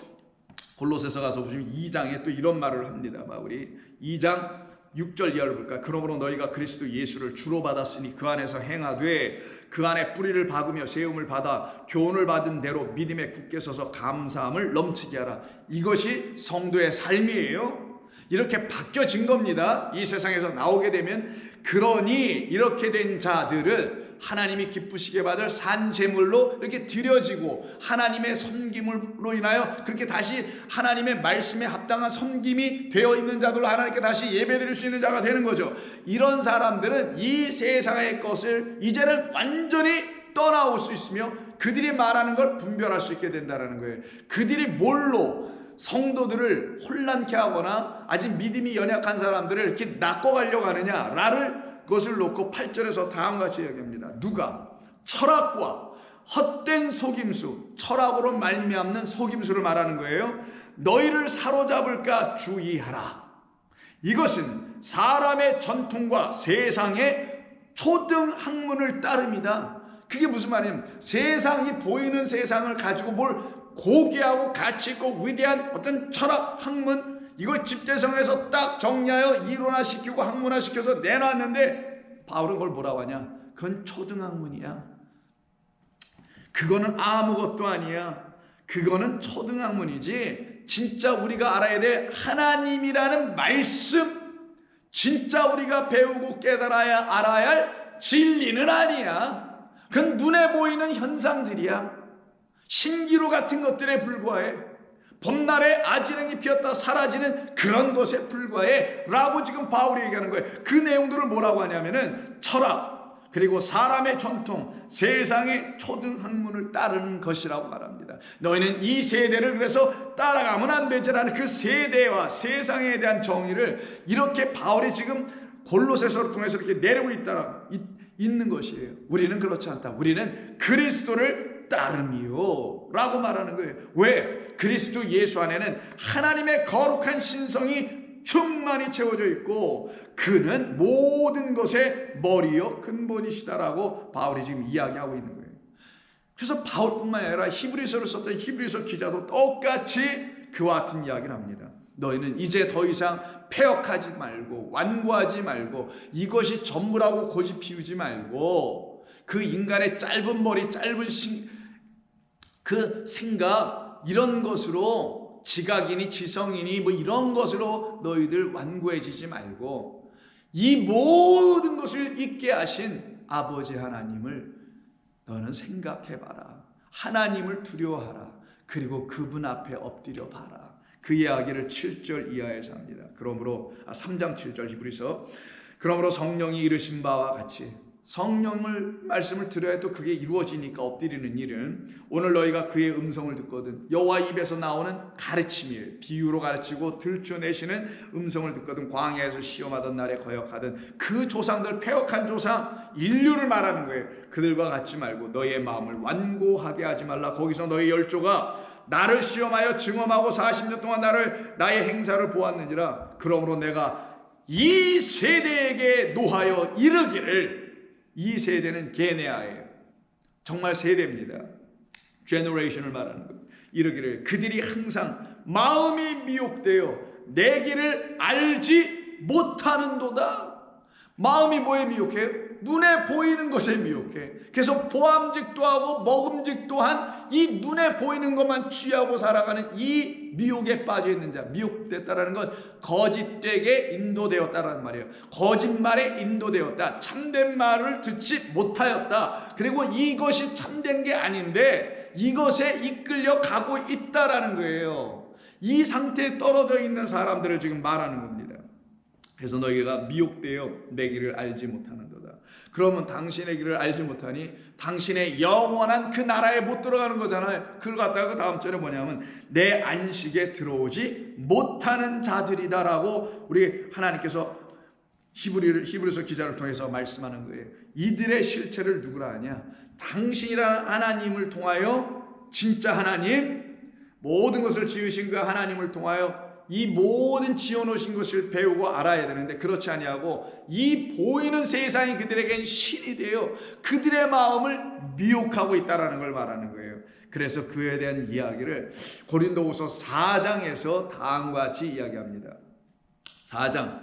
가서 보시면 2장에 또 이런 말을 합니다. 바울이 2장 6절 이하를 볼까? 그러므로 너희가 그리스도 예수를 주로 받았으니 그 안에서 행하되 그 안에 뿌리를 박으며 세움을 받아 교훈을 받은 대로 믿음에 굳게 서서 감사함을 넘치게 하라. 이것이 성도의 삶이에요. 이렇게 바뀌어진 겁니다. 이 세상에서 나오게 되면. 그러니 이렇게 된 자들을 하나님이 기쁘시게 받을 산 제물로 이렇게 드려지고 하나님의 섬김으로 인하여 그렇게 다시 하나님의 말씀에 합당한 섬김이 되어 있는 자들로 하나님께 다시 예배드릴 수 있는 자가 되는 거죠. 이런 사람들은 이 세상의 것을 이제는 완전히 떠나올 수 있으며 그들이 말하는 걸 분별할 수 있게 된다는 거예요. 그들이 뭘로 성도들을 혼란케 하거나 아직 믿음이 연약한 사람들을 이렇게 낚아가려고 하느냐라를 그것을 놓고 8절에서 다음과 같이 이야기합니다. 누가 철학과 헛된 속임수, 철학으로 말미암는 속임수를 말하는 거예요. 너희를 사로잡을까 주의하라. 이것은 사람의 전통과 세상의 초등학문을 따릅니다. 그게 무슨 말이냐면 세상이 보이는 세상을 가지고 뭘 고귀하고 가치 있고 위대한 어떤 철학 학문, 이걸 집대성에서 딱 정리하여 이론화시키고 학문화시켜서 내놨는데 바울은 그걸 뭐라고 하냐? 그건 초등학문이야. 그거는 아무것도 아니야. 그거는 초등학문이지 진짜 우리가 알아야 될 하나님이라는 말씀, 진짜 우리가 배우고 깨달아야 알아야 할 진리는 아니야. 그건 눈에 보이는 현상들이야. 신기루 같은 것들에 불과해. 봄날에 아지랑이 피었다 사라지는 그런 것에 불과해 라고 지금 바울이 얘기하는 거예요. 그 내용들을 뭐라고 하냐면은 철학, 그리고 사람의 전통, 세상의 초등학문을 따르는 것이라고 말합니다. 너희는 이 세대를 그래서 따라가면 안 되지라는 그 세대와 세상에 대한 정의를 이렇게 바울이 지금 골로새서를 통해서 이렇게 내리고 있는 것이에요. 우리는 그렇지 않다. 우리는 그리스도를 따름이요 라고 말하는 거예요. 왜? 그리스도 예수 안에는 하나님의 거룩한 신성이 충만히 채워져 있고 그는 모든 것의 머리요 근본이시다라고 바울이 지금 이야기하고 있는 거예요. 그래서 바울뿐만 아니라 히브리서를 썼던 히브리서 기자도 똑같이 그와 같은 이야기를 합니다. 너희는 이제 더 이상 패역하지 말고 완고하지 말고 이것이 전부라고 고집 피우지 말고 그 인간의 짧은 머리, 짧은 그 생각, 이런 것으로 지각이니 지성이니 뭐 이런 것으로 너희들 완고해지지 말고 이 모든 것을 잊게 하신 아버지 하나님을 너는 생각해봐라. 하나님을 두려워하라. 그리고 그분 앞에 엎드려 봐라. 그 이야기를 7절 이하에서 합니다. 그러므로 3장 7절 히브리서 그러므로 성령이 이르신 바와 같이 성령을 말씀을 들어야 또 그게 이루어지니까 엎드리는 일은 오늘 너희가 그의 음성을 듣거든 여호와 입에서 나오는 가르침이에요. 비유로 가르치고 들춰내시는 음성을 듣거든 광야에서 시험하던 날에 거역하던 그 조상들 패역한 조상 인류를 말하는 거예요. 그들과 같지 말고 너희의 마음을 완고하게 하지 말라. 거기서 너희 열조가 나를 시험하여 증언하고 40년 동안 나의 행사를 보았느니라. 그러므로 내가 이 세대에게 노하여 이르기를, 이 세대는 게네아예요. 정말 세대입니다. generation을 말하는 거예요. 이르기를 그들이 항상 마음이 미혹되어 내 길을 알지 못하는도다. 마음이 뭐에 미혹해요? 눈에 보이는 것에 미혹해. 그래서 보암직도 하고 먹음직도 한 이 눈에 보이는 것만 취하고 살아가는 이 미혹에 빠져 있는 자, 미혹됐다라는 건 거짓되게 인도되었다라는 말이에요. 거짓말에 인도되었다. 참된 말을 듣지 못하였다. 그리고 이것이 참된 게 아닌데 이것에 이끌려 가고 있다라는 거예요. 이 상태에 떨어져 있는 사람들을 지금 말하는 겁니다. 그래서 너희가 미혹되어 내 길을 알지 못하는도다. 그러면 당신의 길을 알지 못하니 당신의 영원한 그 나라에 못 들어가는 거잖아요. 그걸 갖다가 그 다음 절에 뭐냐면 내 안식에 들어오지 못하는 자들이다라고 우리 하나님께서 히브리서 기자를 통해서 말씀하는 거예요. 이들의 실체를 누구라 하냐? 당신이라는 하나님을 통하여, 진짜 하나님, 모든 것을 지으신 그 하나님을 통하여 이 모든 지어놓으신 것을 배우고 알아야 되는데 그렇지 아니하고 이 보이는 세상이 그들에겐 신이 되어 그들의 마음을 미혹하고 있다는 걸 말하는 거예요. 그래서 그에 대한 이야기를 고린도후서 4장에서 다음과 같이 이야기합니다. 4장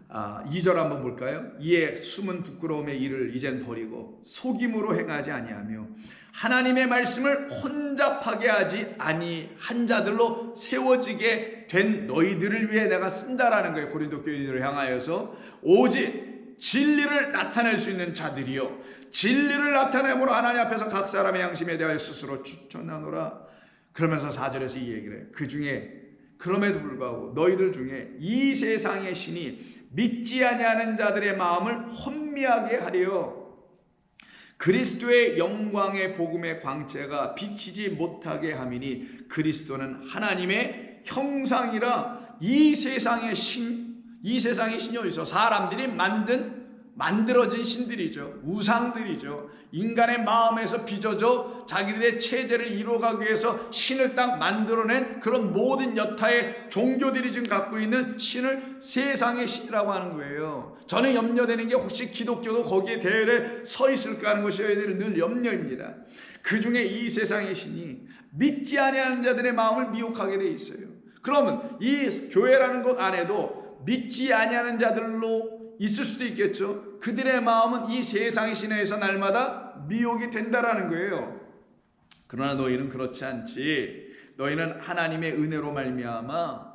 2절 한번 볼까요? 이에 숨은 부끄러움의 일을 이젠 버리고 속임으로 행하지 아니하며 하나님의 말씀을 혼잡하게 하지 아니한 자들로 세워지게 된 너희들을 위해 내가 쓴다라는 거예요. 고린도 교인들을 향하여서 오직 진리를 나타낼 수 있는 자들이요, 진리를 나타내므로 하나님 앞에서 각 사람의 양심에 대하여 스스로 추천하노라. 그러면서 4절에서 이 얘기를 해요. 그 중에 그럼에도 불구하고 너희들 중에 이 세상의 신이 믿지 아니하는 자들의 마음을 혼미하게 하려 그리스도의 영광의 복음의 광채가 비치지 못하게 함이니 그리스도는 하나님의 형상이라. 이 세상의 신이 어디서? 사람들이 만들어진 신들이죠. 우상들이죠. 인간의 마음에서 빚어져 자기들의 체제를 이루어가기 위해서 신을 딱 만들어낸 그런 모든 여타의 종교들이 지금 갖고 있는 신을 세상의 신이라고 하는 거예요. 저는 염려되는 게 혹시 기독교도 거기에 대열에 서 있을까 하는 것이 저희들은 늘 염려입니다. 그 중에 이 세상의 신이 믿지 아니하는 자들의 마음을 미혹하게 돼 있어요. 그러면 이 교회라는 것 안에도 믿지 아니하는 자들로 있을 수도 있겠죠. 그들의 마음은 이 세상의 신에 의해서 날마다 미혹이 된다라는 거예요. 그러나 너희는 그렇지 않지. 너희는 하나님의 은혜로 말미암아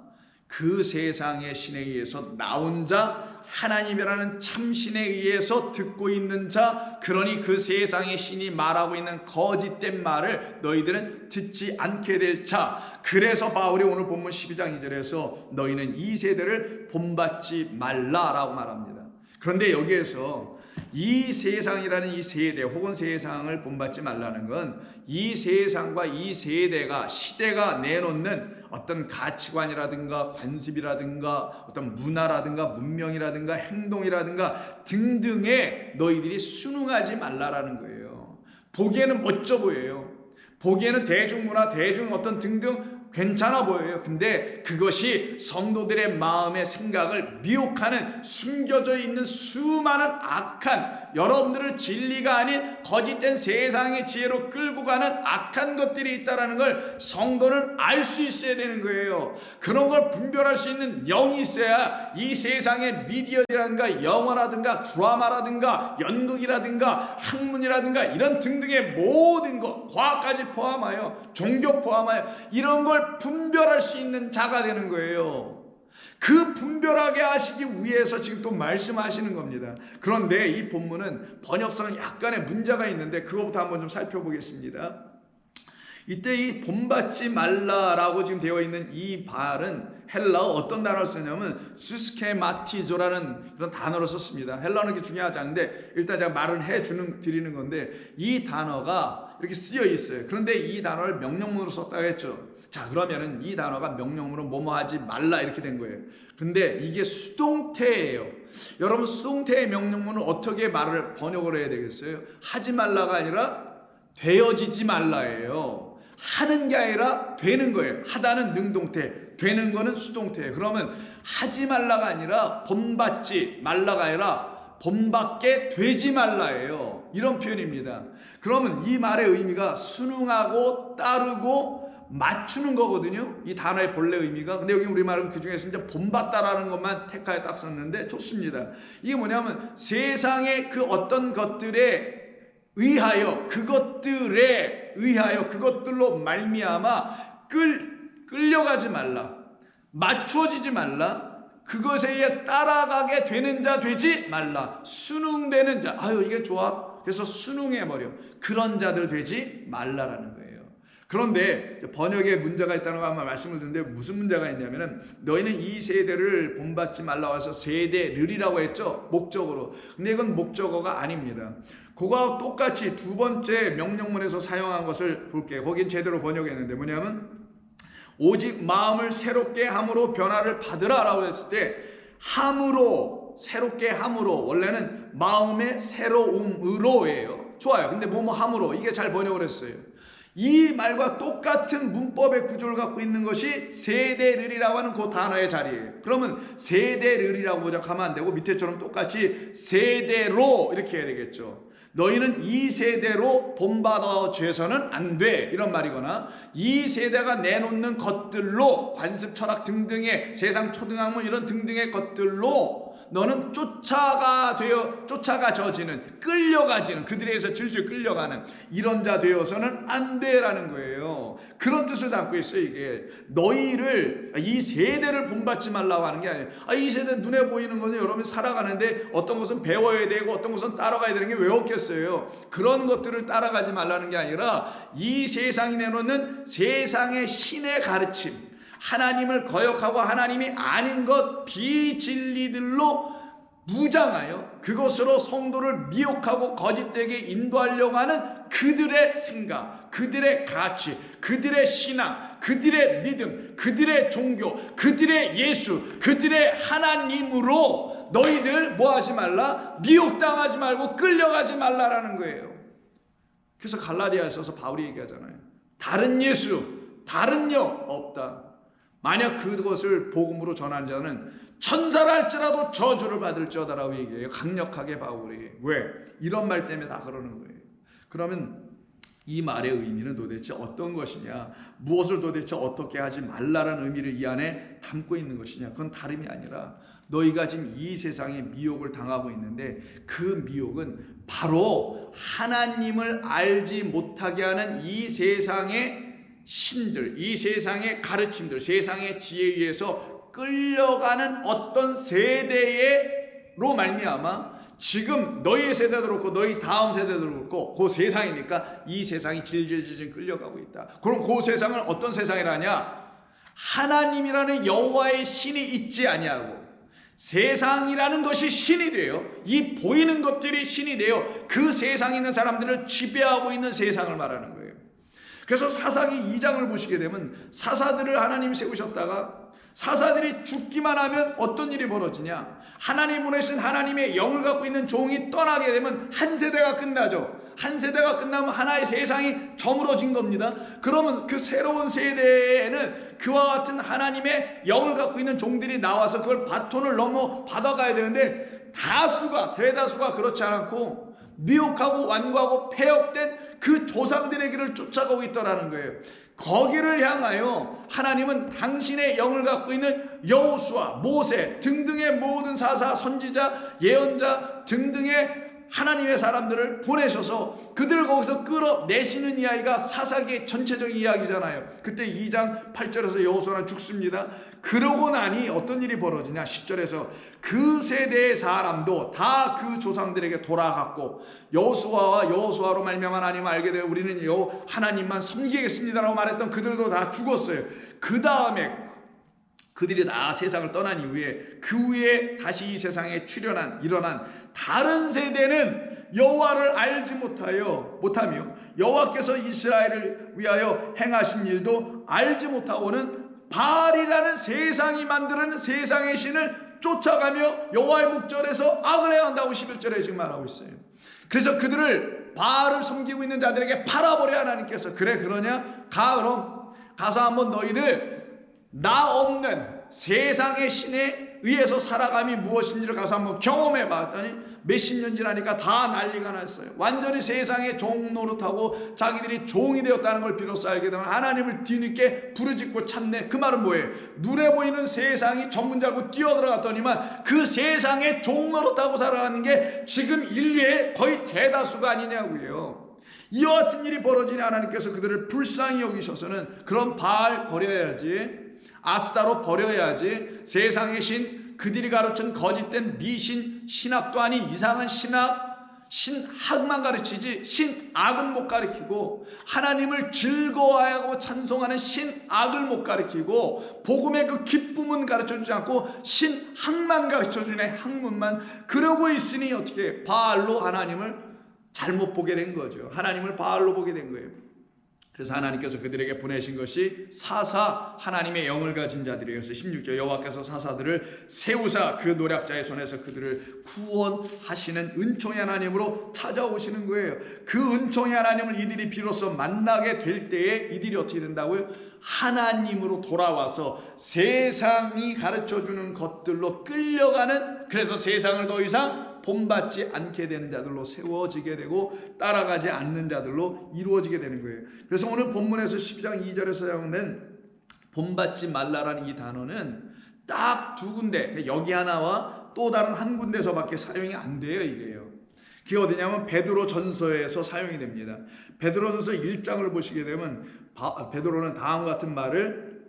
그 세상의 신에 의해서 나온 자, 하나님이라는 참신에 의해서 듣고 있는 자, 그러니 그 세상의 신이 말하고 있는 거짓된 말을 너희들은 듣지 않게 될 자. 그래서 바울이 오늘 본문 12장 2절에서 너희는 이 세대를 본받지 말라라고 말합니다. 그런데 여기에서 이 세상이라는 이 세대 혹은 세상을 본받지 말라는 건 이 세상과 이 세대가, 시대가 내놓는 어떤 가치관이라든가 관습이라든가 어떤 문화라든가 문명이라든가 행동이라든가 등등에 너희들이 순응하지 말라라는 거예요. 보기에는 멋져 보여요. 보기에는 대중문화, 대중 어떤 등등 괜찮아 보여요. 근데 그것이 성도들의 마음의 생각을 미혹하는, 숨겨져 있는 수많은 악한, 여러분들을 진리가 아닌 거짓된 세상의 지혜로 끌고 가는 악한 것들이 있다는 걸 성도는 알 수 있어야 되는 거예요. 그런 걸 분별할 수 있는 영이 있어야 이 세상의 미디어라든가 영화라든가 드라마라든가 연극이라든가 학문이라든가 이런 등등의 모든 것, 과학까지 포함하여 종교 포함하여 이런 걸 분별할 수 있는 자가 되는 거예요. 그 분별하게 하시기 위해서 지금 또 말씀하시는 겁니다. 그런데 이 본문은 번역상은 약간의 문제가 있는데 그것부터 한번 좀 살펴보겠습니다. 이때 이 본받지 말라라고 지금 되어 있는 이 발은 헬라어 어떤 단어를 쓰냐면 수스케마티조라는 그런 단어를 썼습니다. 헬라어는 그렇게 중요하지 않은데 일단 제가 말을 드리는 건데 이 단어가 이렇게 쓰여 있어요. 그런데 이 단어를 명령문으로 썼다고 했죠. 자, 그러면은 이 단어가 명령으로 뭐뭐 하지 말라 이렇게 된 거예요. 근데 이게 수동태예요. 여러분, 수동태의 명령문을 어떻게 번역을 해야 되겠어요? 하지 말라가 아니라 되어지지 말라예요. 하는 게 아니라 되는 거예요. 하다는 능동태, 되는 거는 수동태예요. 그러면 하지 말라가 아니라 본받지 말라가 아니라 본받게 되지 말라예요. 이런 표현입니다. 그러면 이 말의 의미가 순응하고 따르고 맞추는 거거든요. 이 단어의 본래 의미가. 근데 여기 우리말은 그 중에서 이제 본받다라는 것만 택하여 딱 썼는데 좋습니다. 이게 뭐냐면 세상의 그 어떤 것들에 의하여, 그것들로 말미암아 끌려가지 말라, 맞추어지지 말라, 그것에 의해 따라가게 되는 자 되지 말라. 순응되는 자, 아유 이게 좋아, 그래서 순응해버려, 그런 자들 되지 말라라는 거예요. 그런데 번역에 문제가 있다는 거 아마 말씀을 드렸는데, 무슨 문제가 있냐면은 너희는 이 세대를 본받지 말라고 해서 세대를이라고 했죠, 목적으로. 근데 이건 목적어가 아닙니다. 그거와 똑같이 두 번째 명령문에서 사용한 것을 볼게요. 거긴 제대로 번역했는데 뭐냐면 오직 마음을 새롭게 함으로 변화를 받으라라고 했을 때, 함으로, 새롭게 함으로, 원래는 마음의 새로움으로예요. 좋아요. 근데 함으로, 이게 잘 번역을 했어요. 이 말과 똑같은 문법의 구조를 갖고 있는 것이 세대를이라고 하는 그 단어의 자리예요. 그러면 세대를이라고 번역하면 안 되고 밑에처럼 똑같이 세대로 이렇게 해야 되겠죠. 너희는 이 세대로 본받아줘서는 안 돼, 이런 말이거나, 이 세대가 내놓는 것들로, 관습, 철학 등등의 세상 초등학문 이런 등등의 것들로 너는 쫓아가져지는, 끌려가지는, 그들에 의해서 질질 끌려가는 이런 자 되어서는 안 돼라는 거예요. 그런 뜻을 담고 있어요. 이게 너희를, 이 세대를 본받지 말라고 하는 게 아니에요. 이 세대 눈에 보이는 거는 여러분이 살아가는데 어떤 것은 배워야 되고 어떤 것은 따라가야 되는 게 왜 없겠어요. 그런 것들을 따라가지 말라는 게 아니라 이 세상이 내놓는 세상의 신의 가르침, 하나님을 거역하고 하나님이 아닌 것, 비진리들로 무장하여 그것으로 성도를 미혹하고 거짓되게 인도하려고 하는 그들의 생각, 그들의 가치, 그들의 신앙, 그들의 믿음, 그들의 종교, 그들의 예수, 그들의 하나님으로 너희들 뭐하지 말라? 미혹당하지 말고 끌려가지 말라라는 거예요. 그래서 갈라디아에 있어서 바울이 얘기하잖아요. 다른 예수, 다른 영 없다. 만약 그것을 복음으로 전한 자는 천사랄지라도 저주를 받을지어다라고 얘기해요. 강력하게 바울이. 왜? 이런 말 때문에 다 그러는 거예요. 그러면 이 말의 의미는 도대체 어떤 것이냐, 무엇을 도대체 어떻게 하지 말라라는 의미를 이 안에 담고 있는 것이냐, 그건 다름이 아니라 너희가 지금 이 세상에 미혹을 당하고 있는데 그 미혹은 바로 하나님을 알지 못하게 하는 이 세상의 신들, 이 세상의 가르침들, 세상의 지혜에 의해서 끌려가는 어떤 세대로 말미암아 지금 너희의 세대도 그렇고 너희 다음 세대도 그렇고 그 세상이니까 이 세상이 질질질 끌려가고 있다. 그럼 그 세상은 어떤 세상이라냐? 하나님이라는 여호와의 신이 있지 아니하고 세상이라는 것이 신이 돼요. 이 보이는 것들이 신이 돼요. 그 세상에 있는 사람들을 지배하고 있는 세상을 말하는 거예요. 그래서 사사기 2장을 보시게 되면 사사들을 하나님이 세우셨다가 사사들이 죽기만 하면 어떤 일이 벌어지냐? 하나님 보내신 하나님의 영을 갖고 있는 종이 떠나게 되면 한 세대가 끝나죠. 한 세대가 끝나면 하나의 세상이 저물어진 겁니다. 그러면 그 새로운 세대에는 그와 같은 하나님의 영을 갖고 있는 종들이 나와서 그걸 바톤을 넘어 받아가야 되는데 대다수가 그렇지 않고 미혹하고 완고하고 폐역된 그 조상들의 길을 쫓아가고 있더라는 거예요. 거기를 향하여 하나님은 당신의 영을 갖고 있는 여호수아, 모세 등등의 모든 사사, 선지자, 예언자 등등의 하나님의 사람들을 보내셔서 그들을 거기서 끌어내시는 이야기가 사사기의 전체적인 이야기잖아요. 그때 2장 8절에서 여호수아는 죽습니다. 그러고 나니 어떤 일이 벌어지냐? 10절에서 그 세대의 사람도 다 그 조상들에게 돌아갔고 여호수아와 여호수아로 말미암아 하나님을 알게 되어 우리는 하나님만 섬기겠습니다라고 말했던 그들도 다 죽었어요. 그 다음에 그들이 다 세상을 떠난 이후에 그 후에 다시 이 세상에 일어난 다른 세대는 여호와를 알지 못하며 여호와께서 이스라엘을 위하여 행하신 일도 알지 못하고는 바알이라는 세상이 만드는 세상의 신을 쫓아가며 여호와의 목전에서 악을 행한다고 11절에 지금 말하고 있어요. 그래서 그들을 바알을 섬기고 있는 자들에게 팔아버려 하나님께서. 그래 그러냐? 그럼 가서 한번 너희들 나 없는 세상의 신에 의해서 살아감이 무엇인지를 가서 한번 경험해 봤더니 몇십 년 지나니까 다 난리가 났어요. 완전히 세상의 종 노릇하고 자기들이 종이 되었다는 걸 비로소 알게 되면 하나님을 뒤늦게 부르짖고 찾네. 그 말은 뭐예요? 눈에 보이는 세상이 전부인 줄 알고 뛰어들어갔더니만 그 세상의 종 노릇하고 살아가는 게 지금 인류의 거의 대다수가 아니냐고요. 이와 같은 일이 벌어지니 하나님께서 그들을 불쌍히 여기셔서는 그런 바알 버려야지, 아스타로 버려야지, 세상의 신, 그들이 가르친 거짓된 미신, 신학도 아닌 이상한 신학만 가르치지 신악은 못 가르치고, 하나님을 즐거워하고 찬송하는 신악을 못 가르치고, 복음의 그 기쁨은 가르쳐주지 않고 신학만 가르쳐주네. 학문만. 그러고 있으니 어떻게 바알로 하나님을 잘못 보게 된 거죠. 하나님을 바알로 보게 된 거예요. 그래서 하나님께서 그들에게 보내신 것이 사사, 하나님의 영을 가진 자들이에요. 그래서 16절 여호와께서 사사들을 세우사 그 노략자의 손에서 그들을 구원하시는 은총의 하나님으로 찾아오시는 거예요. 그 은총의 하나님을 이들이 비로소 만나게 될 때에 이들이 어떻게 된다고요? 하나님으로 돌아와서 세상이 가르쳐주는 것들로 끌려가는, 그래서 세상을 더 이상 본받지 않게 되는 자들로 세워지게 되고 따라가지 않는 자들로 이루어지게 되는 거예요. 그래서 오늘 본문에서 12장 2절에서 사용된 본받지 말라라는 이 단어는 딱 두 군데, 여기 하나와 또 다른 한 군데서밖에 사용이 안 돼요. 이게요. 그게 어디냐면 베드로 전서에서 사용이 됩니다. 베드로 전서 1장을 보시게 되면 베드로는 다음과 같은 말을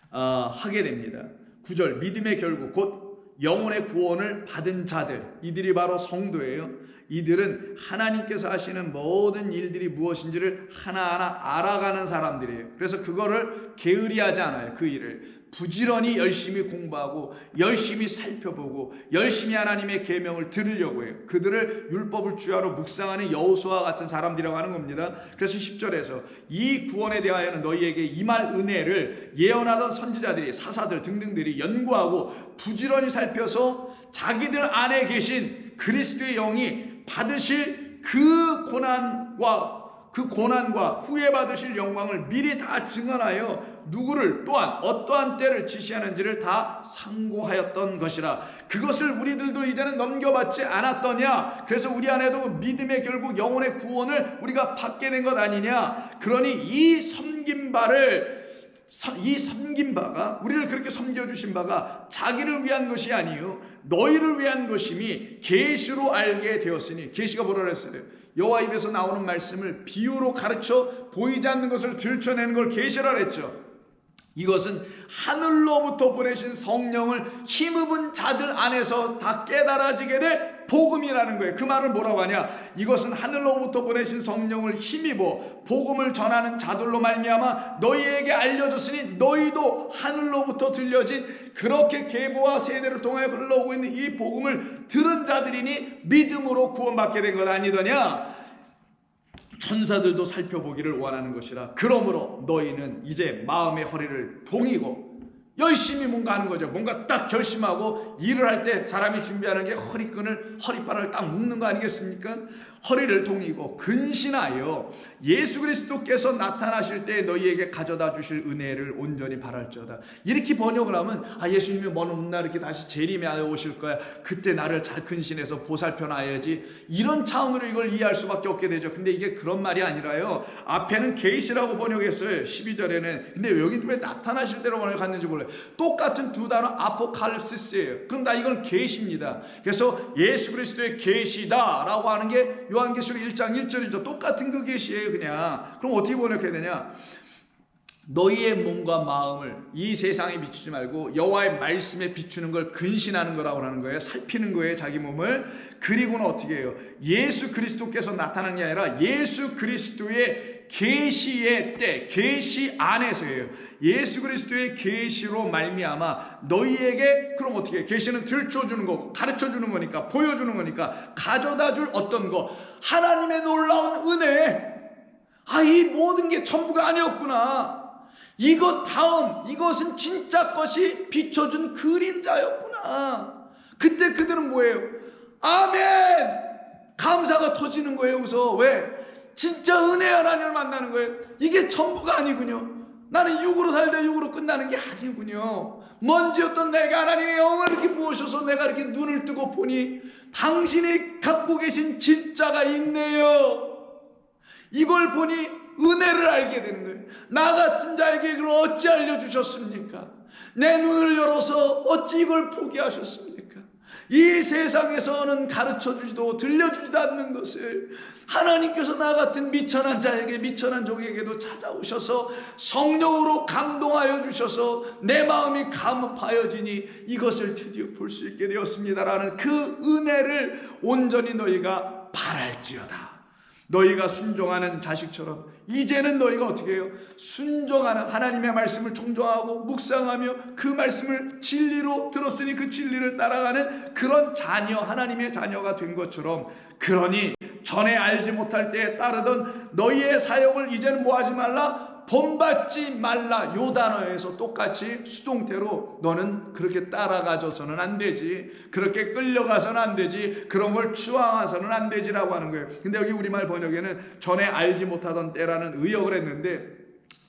하게 됩니다. 9절 믿음의 결국 곧 영혼의 구원을 받은 자들, 이들이 바로 성도예요. 이들은 하나님께서 하시는 모든 일들이 무엇인지를 하나하나 알아가는 사람들이에요. 그래서 그거를 게으리하지 않아요. 그 일을 부지런히 열심히 공부하고 열심히 살펴보고 열심히 하나님의 계명을 들으려고 해요. 그들을 율법을 주야로 묵상하는 여호수아와 같은 사람들이라고 하는 겁니다. 그래서 10절에서 이 구원에 대하여는 너희에게 임할 은혜를 예언하던 선지자들이, 사사들 등등들이 연구하고 부지런히 살펴서 자기들 안에 계신 그리스도의 영이 받으실 그 고난과 후에 받으실 영광을 미리 다 증언하여 누구를 또한 어떠한 때를 지시하는지를 다 상고하였던 것이라. 그것을 우리들도 이제는 넘겨받지 않았더냐. 그래서 우리 안에도 믿음의 결국 영혼의 구원을 우리가 받게 된 것 아니냐. 그러니 이 섬긴 바가, 우리를 그렇게 섬겨주신 바가 자기를 위한 것이 아니요 너희를 위한 것임이 계시로 알게 되었으니. 계시가 뭐라 그랬어요? 여호와 입에서 나오는 말씀을 비유로 가르쳐 보이지 않는 것을 들춰내는 걸 계시라 그랬죠. 이것은 하늘로부터 보내신 성령을 힘입은 자들 안에서 다 깨달아지게 될 복음이라는 거예요. 그 말을 뭐라고 하냐? 이것은 하늘로부터 보내신 성령을 힘입어 복음을 전하는 자들로 말미암아 너희에게 알려졌으니 너희도 하늘로부터 들려진 그렇게 계보와 세대를 통하여 흘러오고 있는 이 복음을 들은 자들이니 믿음으로 구원받게 된 것 아니더냐? 천사들도 살펴보기를 원하는 것이라. 그러므로 너희는 이제 마음의 허리를 동이고 열심히 뭔가 하는 거죠. 뭔가 딱 결심하고 일을 할 때 사람이 준비하는 게 허리바를 딱 묶는 거 아니겠습니까? 허리를 동이고 근신하여 예수 그리스도께서 나타나실 때 너희에게 가져다 주실 은혜를 온전히 바랄지어다. 이렇게 번역을 하면 예수님이 먼 훗날 이렇게 다시 재림하여 오실 거야. 그때 나를 잘 근신해서 보살펴 놔야지. 이런 차원으로 이걸 이해할 수밖에 없게 되죠. 근데 이게 그런 말이 아니라요. 앞에는 계시라고 번역했어요. 12절에는. 근데 여기 왜 나타나실 때로 번역했는지 몰라요. 똑같은 두 단어 아포칼립시스예요. 그럼 다 이건 계시입니다. 그래서 예수 그리스도의 계시다라고 하는 게 요한계시록 1장 1절이죠. 똑같은 그 계시예요. 그냥. 그럼 어떻게 번역해야 되냐? 너희의 몸과 마음을 이 세상에 비추지 말고 여호와의 말씀에 비추는 걸 근신하는 거라고 하는 거예요. 살피는 거예요. 자기 몸을. 그리고는 어떻게 해요? 예수 그리스도께서 나타난 게 아니라 예수 그리스도의 계시의 때, 계시 안에서예요. 예수 그리스도의 계시로 말미암아 너희에게, 그럼 어떻게 해요? 계시는 들춰주는 거고 가르쳐주는 거니까, 보여주는 거니까 가져다 줄 어떤 거, 하나님의 놀라운 은혜. 이 모든 게 전부가 아니었구나. 이것은 진짜 것이 비춰준 그림자였구나. 그때 그들은 뭐예요? 아멘! 감사가 터지는 거예요. 여기서 왜? 진짜 은혜의 하나님을 만나는 거예요. 이게 전부가 아니군요. 나는 육으로 살다 육으로 끝나는 게 아니군요. 먼지였던 내가 하나님의 영을 이렇게 부으셔서 내가 이렇게 눈을 뜨고 보니 당신이 갖고 계신 진짜가 있네요. 이걸 보니 은혜를 알게 되는 거예요. 나 같은 자에게 이걸 어찌 알려주셨습니까? 내 눈을 열어서 어찌 이걸 보게 하셨습니까? 이 세상에서는 가르쳐주지도 들려주지도 않는 것을 하나님께서 나 같은 미천한 자에게, 미천한 종에게도 찾아오셔서 성령으로 감동하여 주셔서 내 마음이 감업하여지니 이것을 드디어 볼 수 있게 되었습니다라는 그 은혜를 온전히 너희가 바랄지어다. 너희가 순종하는 자식처럼 이제는 너희가 어떻게 해요? 순종하는, 하나님의 말씀을 청종하고 묵상하며 그 말씀을 진리로 들었으니 그 진리를 따라가는 그런 자녀, 하나님의 자녀가 된 것처럼, 그러니 전에 알지 못할 때에 따르던 너희의 사역을 이제는 뭐하지 말라? 본받지 말라. 요 단어에서 똑같이 수동태로 너는 그렇게 따라가져서는 안 되지, 그렇게 끌려가서는 안 되지, 그런 걸 추앙해서는 안 되지라고 하는 거예요. 근데 여기 우리말 번역에는 전에 알지 못하던 때라는 의역을 했는데,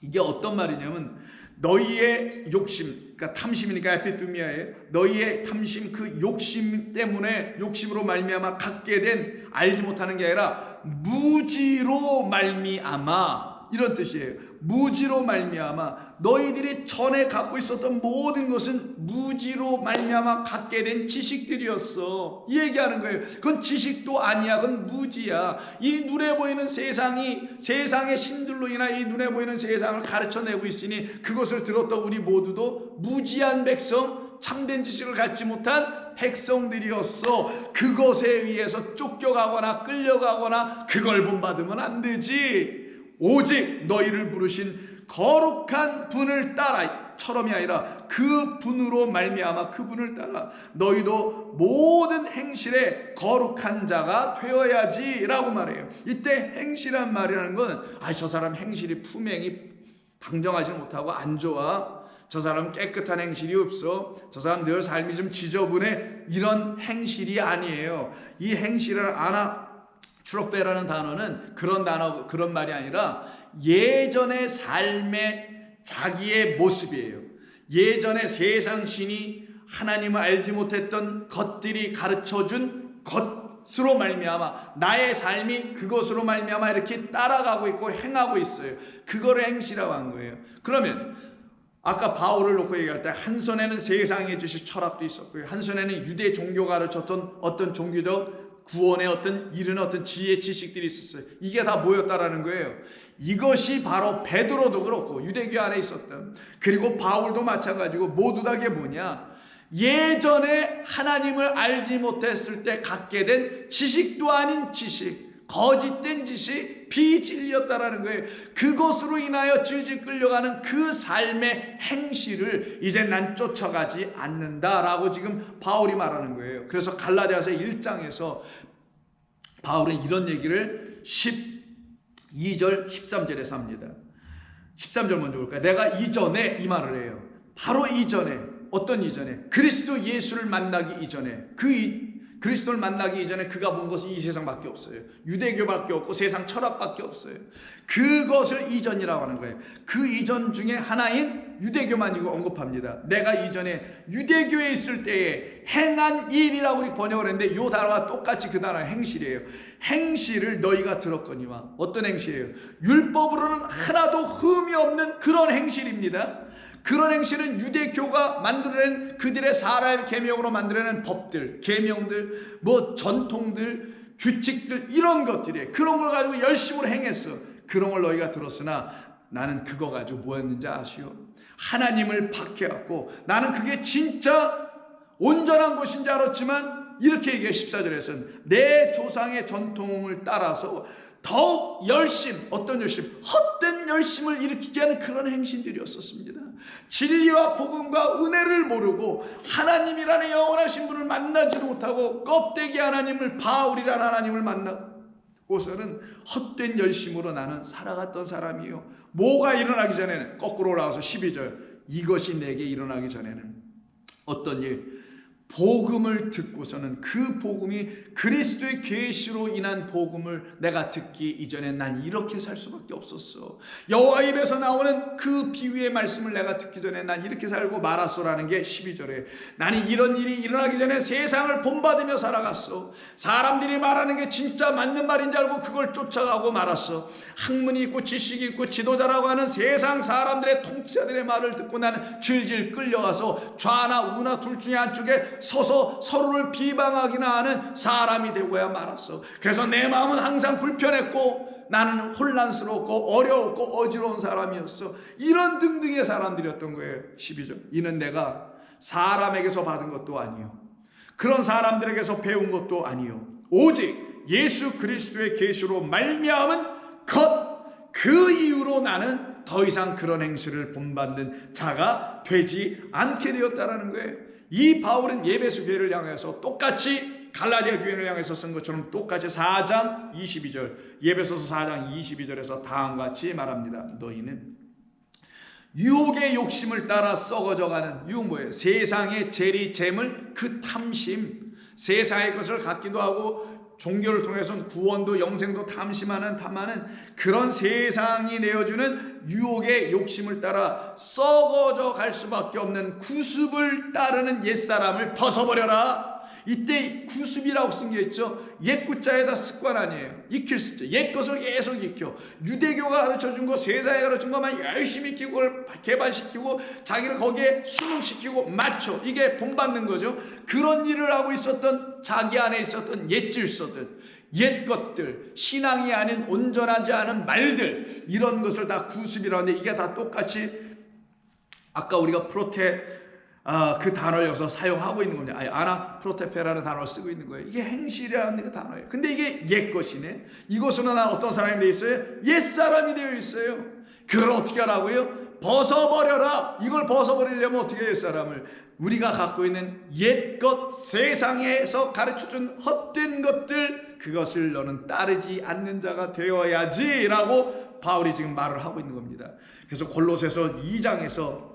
이게 어떤 말이냐면 너희의 욕심, 그러니까 탐심이니까 에피투미아예요. 너희의 탐심, 그 욕심 때문에, 욕심으로 말미암아 갖게 된, 알지 못하는 게 아니라 무지로 말미암아, 이런 뜻이에요. 무지로 말미암아, 너희들이 전에 갖고 있었던 모든 것은 무지로 말미암아 갖게 된 지식들이었어, 이 얘기하는 거예요. 그건 지식도 아니야, 그건 무지야. 이 눈에 보이는 세상이, 세상의 신들로 인하 이 눈에 보이는 세상을 가르쳐내고 있으니 그것을 들었던 우리 모두도 무지한 백성, 참된 지식을 갖지 못한 백성들이었어. 그것에 의해서 쫓겨가거나 끌려가거나 그걸 본받으면 안 되지. 오직 너희를 부르신 거룩한 분을 따라, 처럼이 아니라 그 분으로 말미암아 그 분을 따라 너희도 모든 행실에 거룩한 자가 되어야지 라고 말해요. 이때 행실한 말이라는 건, 저 사람 행실이 품행이 방정하지 못하고 안 좋아, 저 사람 깨끗한 행실이 없어, 저 사람 늘 삶이 좀 지저분해, 이런 행실이 아니에요. 이 행실을 트로페라는 단어는 그런 단어, 그런 말이 아니라 예전의 삶의 자기의 모습이에요. 예전에 세상 신이 하나님을 알지 못했던 것들이 가르쳐준 것으로 말미암아 나의 삶이 그것으로 말미암아 이렇게 따라가고 있고 행하고 있어요. 그거를 행실이라고 한 거예요. 그러면 아까 바울을 놓고 얘기할 때 한 손에는 세상에 주신 철학도 있었고요, 한 손에는 유대 종교가 가르쳤던 어떤 종교적 구원의 어떤 이른 어떤 지혜 지식들이 있었어요. 이게 다 모였다라는 거예요. 이것이 바로 베드로도 그렇고 유대교 안에 있었던, 그리고 바울도 마찬가지고, 모두 다 게 뭐냐? 예전에 하나님을 알지 못했을 때 갖게 된 지식도 아닌 지식, 거짓된 지식, 비진리였다라는 거예요. 그것으로 인하여 질질 끌려가는 그 삶의 행실을 이제 난 쫓아가지 않는다라고 지금 바울이 말하는 거예요. 그래서 갈라디아서 1장에서 바울은 이런 얘기를 12절 13절에서 합니다. 13절 먼저 볼까요? 내가 이전에, 이 말을 해요. 바로 이전에, 어떤 이전에? 그리스도 예수를 만나기 이전에, 그리스도를 만나기 이전에 그가 본 것은 이 세상밖에 없어요. 유대교밖에 없고 세상 철학밖에 없어요. 그것을 이전이라고 하는 거예요. 그 이전 중에 하나인 유대교만 지금 언급합니다. 내가 이전에 유대교에 있을 때에 행한 일이라고 우리 번역을 했는데, 이 단어가 똑같이 그 단어의 행실이에요. 행실을 너희가 들었거니와. 어떤 행실이에요? 율법으로는 하나도 흠이 없는 그런 행실입니다. 그런 행실은 유대교가 만들어낸 그들의 사라의 계명으로 만들어낸 법들, 계명들, 전통들, 규칙들, 이런 것들이에요. 그런 걸 가지고 열심으로 행했어. 그런 걸 너희가 들었으나 나는 그거 가지고 뭐 했는지 아시오? 하나님을 박해갖고 나는 그게 진짜 온전한 것인지 알았지만, 이렇게 얘기해 14절에서는 내 조상의 전통을 따라서 더욱 열심, 어떤 열심? 헛된 열심을 일으키게 하는 그런 행신들이었었습니다. 진리와 복음과 은혜를 모르고 하나님이라는 영원하신 분을 만나지도 못하고 껍데기 하나님을, 바울이라는 하나님을 만나고서는 헛된 열심으로 나는 살아갔던 사람이에요. 뭐가 일어나기 전에는, 거꾸로 올라가서 12절, 이것이 내게 일어나기 전에는 어떤 일? 복음을 듣고서는 그 복음이 그리스도의 계시로 인한 복음을 내가 듣기 이전에 난 이렇게 살 수밖에 없었어. 여호와 입에서 나오는 그 비유의 말씀을 내가 듣기 전에 난 이렇게 살고 말았소라는 게 12절에 나는 이런 일이 일어나기 전에 세상을 본받으며 살아갔어. 사람들이 말하는 게 진짜 맞는 말인 줄 알고 그걸 쫓아가고 말았어. 학문이 있고 지식이 있고 지도자라고 하는 세상 사람들의 통치자들의 말을 듣고 나는 질질 끌려가서 좌나 우나 둘 중에 한쪽에 서서 서로를 비방하기나 하는 사람이 되고야 말았어. 그래서 내 마음은 항상 불편했고 나는 혼란스럽고 어려웠고 어지러운 사람이었어. 이런 등등의 사람들이었던 거예요. 12절. 이는 내가 사람에게서 받은 것도 아니요 그런 사람들에게서 배운 것도 아니요 오직 예수 그리스도의 계시로 말미암은 것 그 이후로 나는 더 이상 그런 행실을 본받는 자가 되지 않게 되었다라는 거예요. 이 바울은 에베소 교회를 향해서 똑같이 갈라디아 교회를 향해서 쓴 것처럼 똑같이 4장 22절 에베소서 4장 22절에서 다음과 같이 말합니다. 너희는 유혹의 욕심을 따라 썩어져가는 유혹 뭐예요? 세상의 재리 재물 그 탐심 세상의 것을 갖기도 하고 종교를 통해서는 구원도 영생도 탐심하는 탐하는 그런 세상이 내어주는 유혹의 욕심을 따라 썩어져 갈 수밖에 없는 구습을 따르는 옛사람을 벗어버려라. 이때 구습이라고 쓴 게 있죠. 옛 구자에다 습관 아니에요. 익힐 습자. 옛 것을 계속 익혀. 유대교가 가르쳐준 거 세상에 가르쳐준 것만 열심히 익히고 그걸 개발시키고 자기를 거기에 수능시키고 맞춰. 이게 본받는 거죠. 그런 일을 하고 있었던 자기 안에 있었던 옛 질서들 옛 것들 신앙이 아닌 온전하지 않은 말들 이런 것을 다 구습이라고 하는데 이게 다 똑같이 아까 우리가 그 단어를 여기서 사용하고 있는 거냐. 아나 프로테페라는 단어를 쓰고 있는 거예요. 이게 행실이라는 그 단어예요. 근데 이게 옛 것이네. 이것으로는 어떤 사람이 되어 있어요? 옛 사람이 되어 있어요. 그걸 어떻게 하라고요? 벗어버려라. 이걸 벗어버리려면 어떻게 해야 사람을 우리가 갖고 있는 옛것 세상에서 가르쳐준 헛된 것들 그것을 너는 따르지 않는 자가 되어야지 라고 바울이 지금 말을 하고 있는 겁니다. 그래서 골로새서 2장에서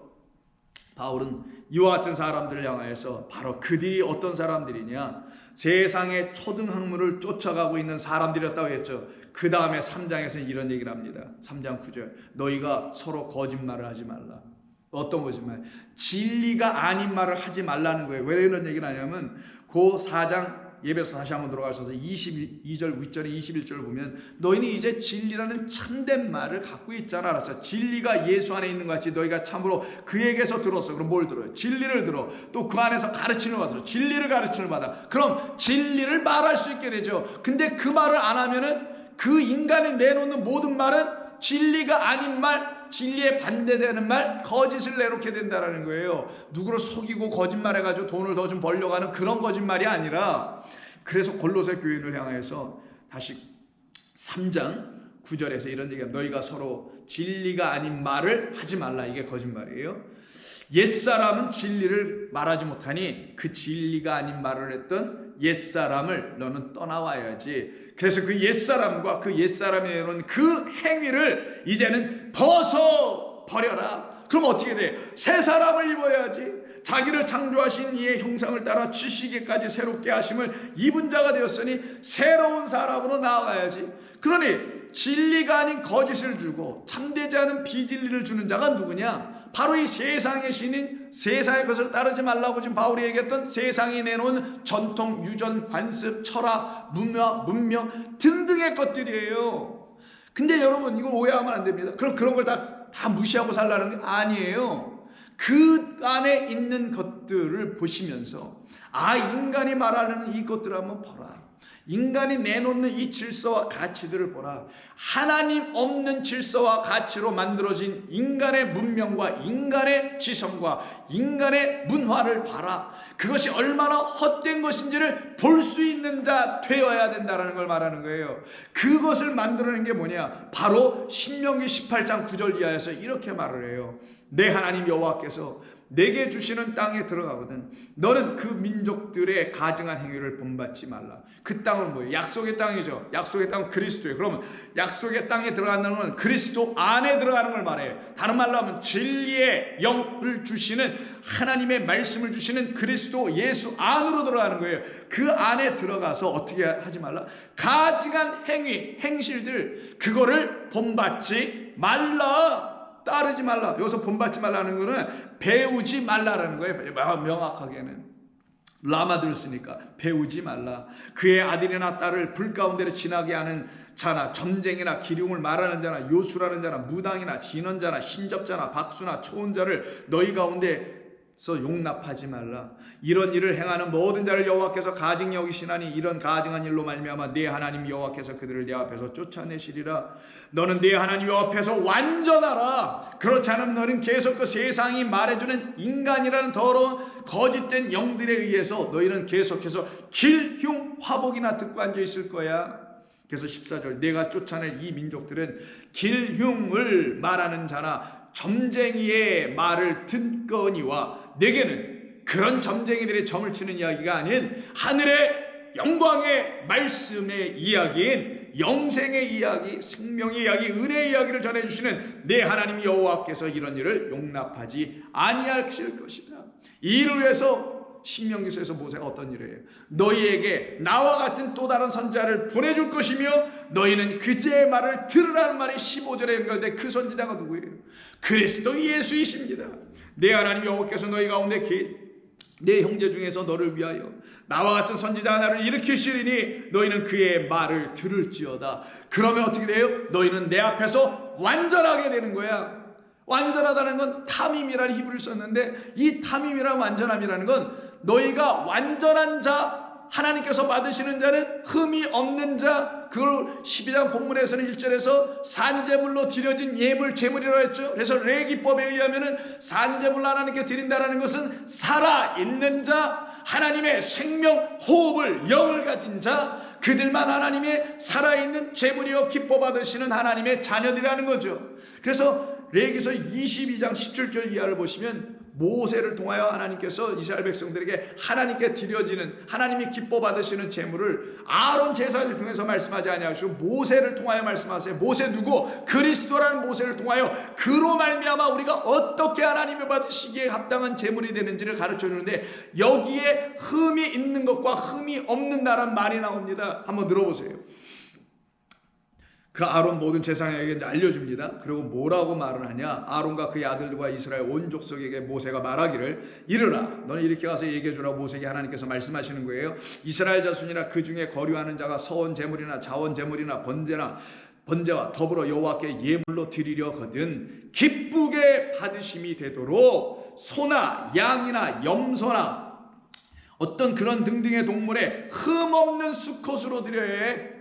바울은 이와 같은 사람들을 향하여서 바로 그들이 어떤 사람들이냐 세상의 초등학문을 쫓아가고 있는 사람들이었다고 했죠. 그 다음에 3장에서는 이런 얘기를 합니다. 3장 9절 너희가 서로 거짓말을 하지 말라. 어떤 거짓말? 진리가 아닌 말을 하지 말라는 거예요. 왜 이런 얘기를 하냐면 그 4장 예배에서 다시 한번 들어가셔서 22절 윗절에 21절을 보면 너희는 이제 진리라는 참된 말을 갖고 있잖아. 알았어? 진리가 예수 안에 있는 것 같이 너희가 참으로 그에게서 들었어. 그럼 뭘 들어요? 진리를 들어. 또 그 안에서 가르침을 받아. 진리를 가르침을 받아. 그럼 진리를 말할 수 있게 되죠. 근데 그 말을 안 하면은 그 인간이 내놓는 모든 말은 진리가 아닌 말 진리에 반대되는 말 거짓을 내놓게 된다는 거예요. 누구를 속이고 거짓말해가지고 돈을 더 좀 벌려고 하는 그런 거짓말이 아니라 그래서 골로새 교인을 향해서 다시 3장 9절에서 이런 얘기가 너희가 서로 진리가 아닌 말을 하지 말라. 이게 거짓말이에요. 옛사람은 진리를 말하지 못하니 그 진리가 아닌 말을 했던 옛사람을 너는 떠나와야지. 그래서 그 옛사람과 그 옛사람이 내놓은 그 행위를 이제는 벗어버려라. 그럼 어떻게 돼? 새 사람을 입어야지. 자기를 창조하신 이의 형상을 따라 지식에까지 새롭게 하심을 입은 자가 되었으니 새로운 사람으로 나아가야지. 그러니 진리가 아닌 거짓을 주고 참되지 않은 비진리를 주는 자가 누구냐? 바로 이 세상의 신인 세상의 것을 따르지 말라고 지금 바울이 얘기했던 세상이 내놓은 전통, 유전, 관습, 철학, 문명 등등의 것들이에요. 근데 여러분 이걸 오해하면 안 됩니다. 그럼 그런 걸 다 무시하고 살라는 게 아니에요. 그 안에 있는 것들을 보시면서 인간이 말하는 이 것들을 한번 보라. 인간이 내놓는 이 질서와 가치들을 보라. 하나님 없는 질서와 가치로 만들어진 인간의 문명과 인간의 지성과 인간의 문화를 봐라. 그것이 얼마나 헛된 것인지를 볼 수 있는 자 되어야 된다는 걸 말하는 거예요. 그것을 만들어낸 게 뭐냐? 바로 신명기 18장 9절 이하에서 이렇게 말을 해요. 내 하나님 여호와께서 내게 주시는 땅에 들어가거든 너는 그 민족들의 가증한 행위를 본받지 말라. 그 땅은 뭐예요? 약속의 땅이죠. 약속의 땅은 그리스도예요. 그러면 약속의 땅에 들어간다는 건 그리스도 안에 들어가는 걸 말해요. 다른 말로 하면 진리의 영을 주시는 하나님의 말씀을 주시는 그리스도 예수 안으로 들어가는 거예요. 그 안에 들어가서 어떻게 하지 말라? 가증한 행위, 행실들 그거를 본받지 말라. 따르지 말라. 여기서 본받지 말라는 거는 배우지 말라라는 거예요. 명확하게는 라마들 쓰니까 배우지 말라. 그의 아들이나 딸을 불 가운데로 지나게 하는 자나 점쟁이나 기륭을 말하는 자나 요술하는 자나 무당이나 진언자나 신접자나 박수나 초혼자를 너희 가운데서 용납하지 말라. 이런 일을 행하는 모든 자를 여호와께서 가증히 여기시나니 이런 가증한 일로 말미암아 네 하나님 여호와께서 그들을 네 앞에서 쫓아내시리라. 너는 네 하나님 여호와 앞에서 완전하라. 그렇지 않으면 너는 계속 그 세상이 말해주는 인간이라는 더러운 거짓된 영들에 의해서 너희는 계속해서 길흉 화복이나 듣고 앉아 있을 거야. 그래서 14절 내가 쫓아낼 이 민족들은 길흉을 말하는 자나 점쟁이의 말을 듣거니와 내게는 그런 점쟁이들의 점을 치는 이야기가 아닌 하늘의 영광의 말씀의 이야기인 영생의 이야기, 생명의 이야기, 은혜의 이야기를 전해주시는 내 하나님 여호와께서 이런 일을 용납하지 아니하실 것이다. 이 일을 위해서 신명기서에서 모세가 어떤 일을 해요? 너희에게 나와 같은 또 다른 선지자를 보내줄 것이며 너희는 그제의 말을 들으라는 말이 15절에 연결된 그 선지자가 누구예요? 그리스도 예수이십니다. 내 하나님 여호와께서 너희 가운데 내 형제 중에서 너를 위하여 나와 같은 선지자 하나를 일으키시리니 너희는 그의 말을 들을지어다. 그러면 어떻게 돼요? 너희는 내 앞에서 완전하게 되는 거야. 완전하다는 건 탐임이라는 히브리를 썼는데 이 탐임이라는 완전함이라는 건 너희가 완전한 자, 하나님께서 받으시는 자는 흠이 없는 자, 그걸 12장 본문에서는 1절에서 산제물로 드려진 예물 제물이라고 했죠. 그래서 레위기법에 의하면은 산제물로 하나님께 드린다라는 것은 살아있는 자, 하나님의 생명 호흡을 영을 가진 자, 그들만 하나님의 살아있는 제물이여 기뻐 받으시는 하나님의 자녀들이라는 거죠. 그래서 레위기서 22장 17절 이하를 보시면 모세를 통하여 하나님께서 이스라엘 백성들에게 하나님께 드려지는 하나님이 기뻐 받으시는 제물을 아론 제사를 통해서 말씀하지 아니하시고 모세를 통하여 말씀하세요. 모세 누구? 그리스도라는 모세를 통하여 그로 말미암아 우리가 어떻게 하나님의 받으시기에 합당한 제물이 되는지를 가르쳐 주는데 여기에 흠이 있는 것과 흠이 없는 나란 말이 나옵니다. 한번 들어보세요. 그 아론 모든 제사장에게 알려줍니다. 그리고 뭐라고 말을 하냐? 아론과 그의 아들들과 이스라엘 온 족속에게 모세가 말하기를 이르라. 너는 이렇게 가서 얘기해주라고 모세에게 하나님께서 말씀하시는 거예요. 이스라엘 자손이나 그 중에 거류하는 자가 서원 제물이나 자원 제물이나 번제와 더불어 여호와께 예물로 드리려거든 기쁘게 받으심이 되도록 소나 양이나 염소나 어떤 그런 등등의 동물에 흠없는 수컷으로 드려야 해.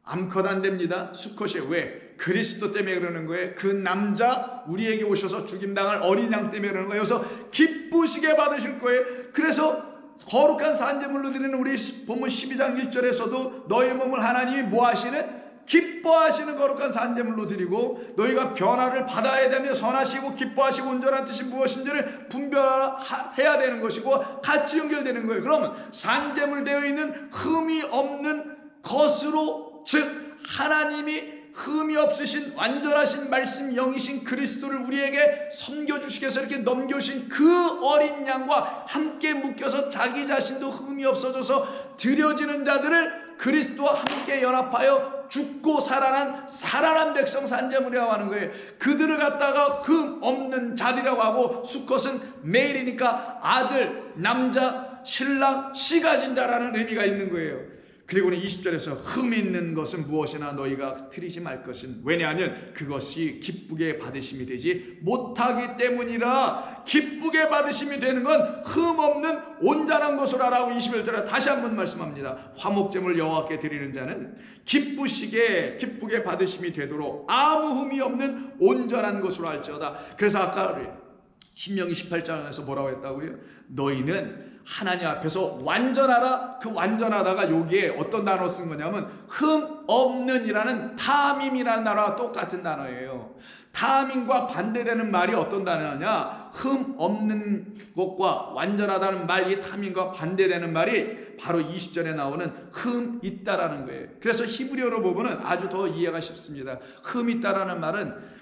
암컷 안 됩니다. 수컷이 왜? 그리스도 때문에 그러는 거예요. 그 남자 우리에게 오셔서 죽임당할 어린 양 때문에 그러는 거예요. 그래서 기쁘시게 받으실 거예요. 그래서 거룩한 산제물로 드리는 우리 본문 12장 1절에서도 너희 몸을 하나님이 뭐 하시는? 기뻐하시는 거룩한 산제물로 드리고 너희가 변화를 받아야 되며 선하시고 기뻐하시고 온전한 뜻이 무엇인지를 분별해야 되는 것이고 같이 연결되는 거예요. 그러면 산제물 되어 있는 흠이 없는 것으로 즉 하나님이 흠이 없으신 완전하신 말씀 영이신 그리스도를 우리에게 섬겨주시기 위해서 이렇게 넘겨주신 그 어린 양과 함께 묶여서 자기 자신도 흠이 없어져서 드려지는 자들을 그리스도와 함께 연합하여 죽고 살아난 백성 산제물이라고 하는 거예요. 그들을 갖다가 흠 없는 자들이라고 하고 수컷은 메일이니까 아들, 남자, 신랑, 씨 가진 자라는 의미가 있는 거예요. 그리고는 20절에서 흠 있는 것은 무엇이나 너희가 드리지 말 것은 왜냐하면 그것이 기쁘게 받으심이 되지 못하기 때문이라. 기쁘게 받으심이 되는 건 흠 없는 온전한 것으로 하라고 21절에 다시 한번 말씀합니다. 화목제물 여호와께 드리는 자는 기쁘게 받으심이 되도록 아무 흠이 없는 온전한 것으로 할지어다. 그래서 아까 신명기 18장에서 뭐라고 했다고요? 너희는 하나님 앞에서 완전하라. 그 완전하다가 여기에 어떤 단어 쓴 거냐면 흠 없는이라는 타밈이라는 단어와 똑같은 단어예요. 타민과 반대되는 말이 어떤 단어냐? 흠 없는 것과 완전하다는 말, 이 타민과 반대되는 말이 바로 20절에 나오는 흠 있다라는 거예요. 그래서 히브리어로 보면은 아주 더 이해가 쉽습니다. 흠 있다라는 말은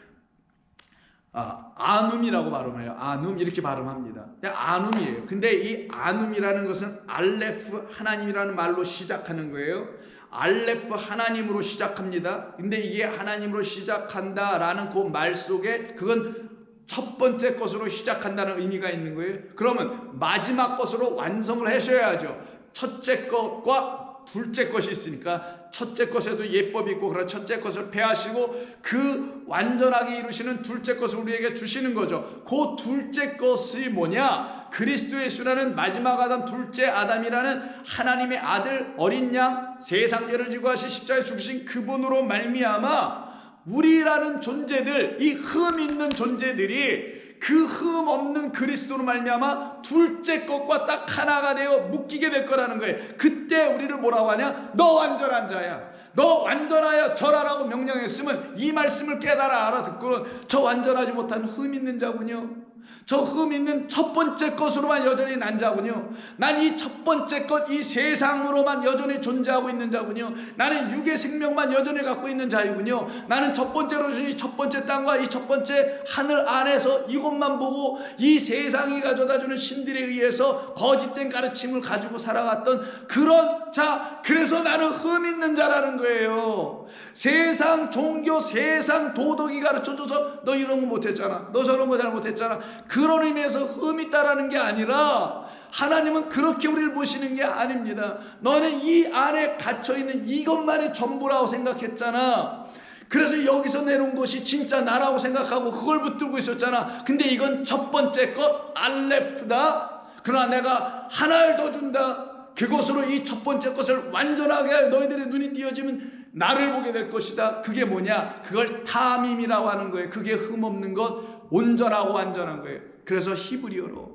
아눔이라고 발음해요. 아눔 이렇게 발음합니다. 아눔이에요. 근데 이 아눔이라는 것은 알레프 하나님이라는 말로 시작하는 거예요. 알레프 하나님으로 시작합니다. 근데 이게 하나님으로 시작한다라는 그 말 속에 그건 첫 번째 것으로 시작한다는 의미가 있는 거예요. 그러면 마지막 것으로 완성을 하셔야죠. 첫째 것과 둘째 것이 있으니까 첫째 것에도 예법이 있고, 그런 첫째 것을 폐하시고 그 완전하게 이루시는 둘째 것을 우리에게 주시는 거죠. 그 둘째 것이 뭐냐? 그리스도 예수라는 마지막 아담, 둘째 아담이라는 하나님의 아들 어린 양, 세상 죄를 지고 하시 십자가에 죽으신 그분으로 말미암아 우리라는 존재들, 이 흠 있는 존재들이 그 흠 없는 그리스도로 말미암아 둘째 것과 딱 하나가 되어 묶이게 될 거라는 거예요. 그때 우리를 뭐라고 하냐? 너 완전한 자야. 너 완전하여 절하라고 명령했으면 이 말씀을 깨달아 알아듣고는 저 완전하지 못한 흠 있는 자군요. 저 흠 있는 첫 번째 것으로만 여전히 난 자군요. 난 이 첫 번째 것, 이 세상으로만 여전히 존재하고 있는 자군요. 나는 육의 생명만 여전히 갖고 있는 자이군요. 나는 첫 번째로 주신 이 첫 번째 땅과 이 첫 번째 하늘 안에서 이것만 보고 이 세상이 가져다주는 신들에 의해서 거짓된 가르침을 가지고 살아갔던 그런 자, 그래서 나는 흠 있는 자라는 거예요. 세상 종교, 세상 도덕이 가르쳐줘서 너 이런 거 못했잖아, 너 저런 거 잘못했잖아, 그런 의미에서 흠 있다라는 게 아니라 하나님은 그렇게 우리를 보시는 게 아닙니다. 너는 이 안에 갇혀있는 이것만이 전부라고 생각했잖아. 그래서 여기서 내놓은 것이 진짜 나라고 생각하고 그걸 붙들고 있었잖아. 근데 이건 첫 번째 것 알레프다. 그러나 내가 하나를 더 준다. 그것으로 이 첫 번째 것을 완전하게 너희들의 눈이 띄어지면 나를 보게 될 것이다. 그게 뭐냐? 그걸 타밈이라고 하는 거예요. 그게 흠없는 것, 온전하고 완전한 거예요. 그래서 히브리어로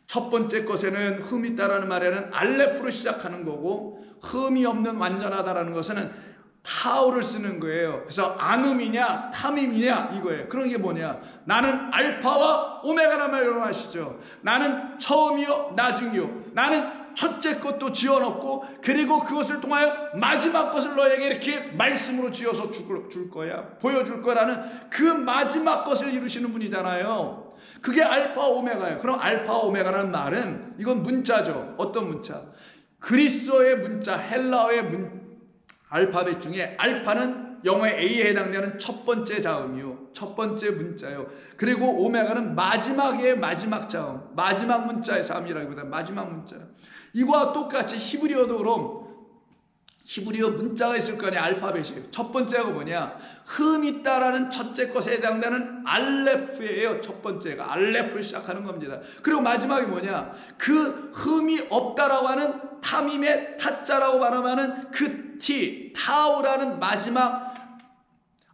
첫 번째 것에는 흠이 있다라는 말에는 알레프로 시작하는 거고, 흠이 없는 완전하다라는 것에는 타우를 쓰는 거예요. 그래서 아눔이냐 타밈이냐 이거예요. 그런 게 뭐냐? 나는 알파와 오메가란 말을 아시죠? 나는 처음이요 나중이요. 나는 첫째 것도 지어놓고, 그리고 그것을 통하여 마지막 것을 너에게 이렇게 말씀으로 지어서 줄 거야, 보여줄 거라는 그 마지막 것을 이루시는 분이잖아요. 그게 알파 오메가예요. 그럼 알파 오메가라는 말은 이건 문자죠. 어떤 문자? 그리스어의 문자, 헬라어의 알파벳 중에 알파는 영어의 A에 해당되는 첫 번째 자음이요, 첫 번째 문자요. 그리고 오메가는 마지막의 마지막 자음, 마지막 문자의 자음이라기보다 마지막 문자. 이거와 똑같이 히브리어도 그럼 히브리어 문자가 있을 거 아니야, 알파벳이. 첫 번째가 뭐냐? 흠 있다라는 첫째 것에 해당되는 알레프예요. 첫 번째가 알레프를 시작하는 겁니다. 그리고 마지막이 뭐냐? 그 흠이 없다라고 하는 타밈의 타자라고 발음하는 그 티, 타우라는 마지막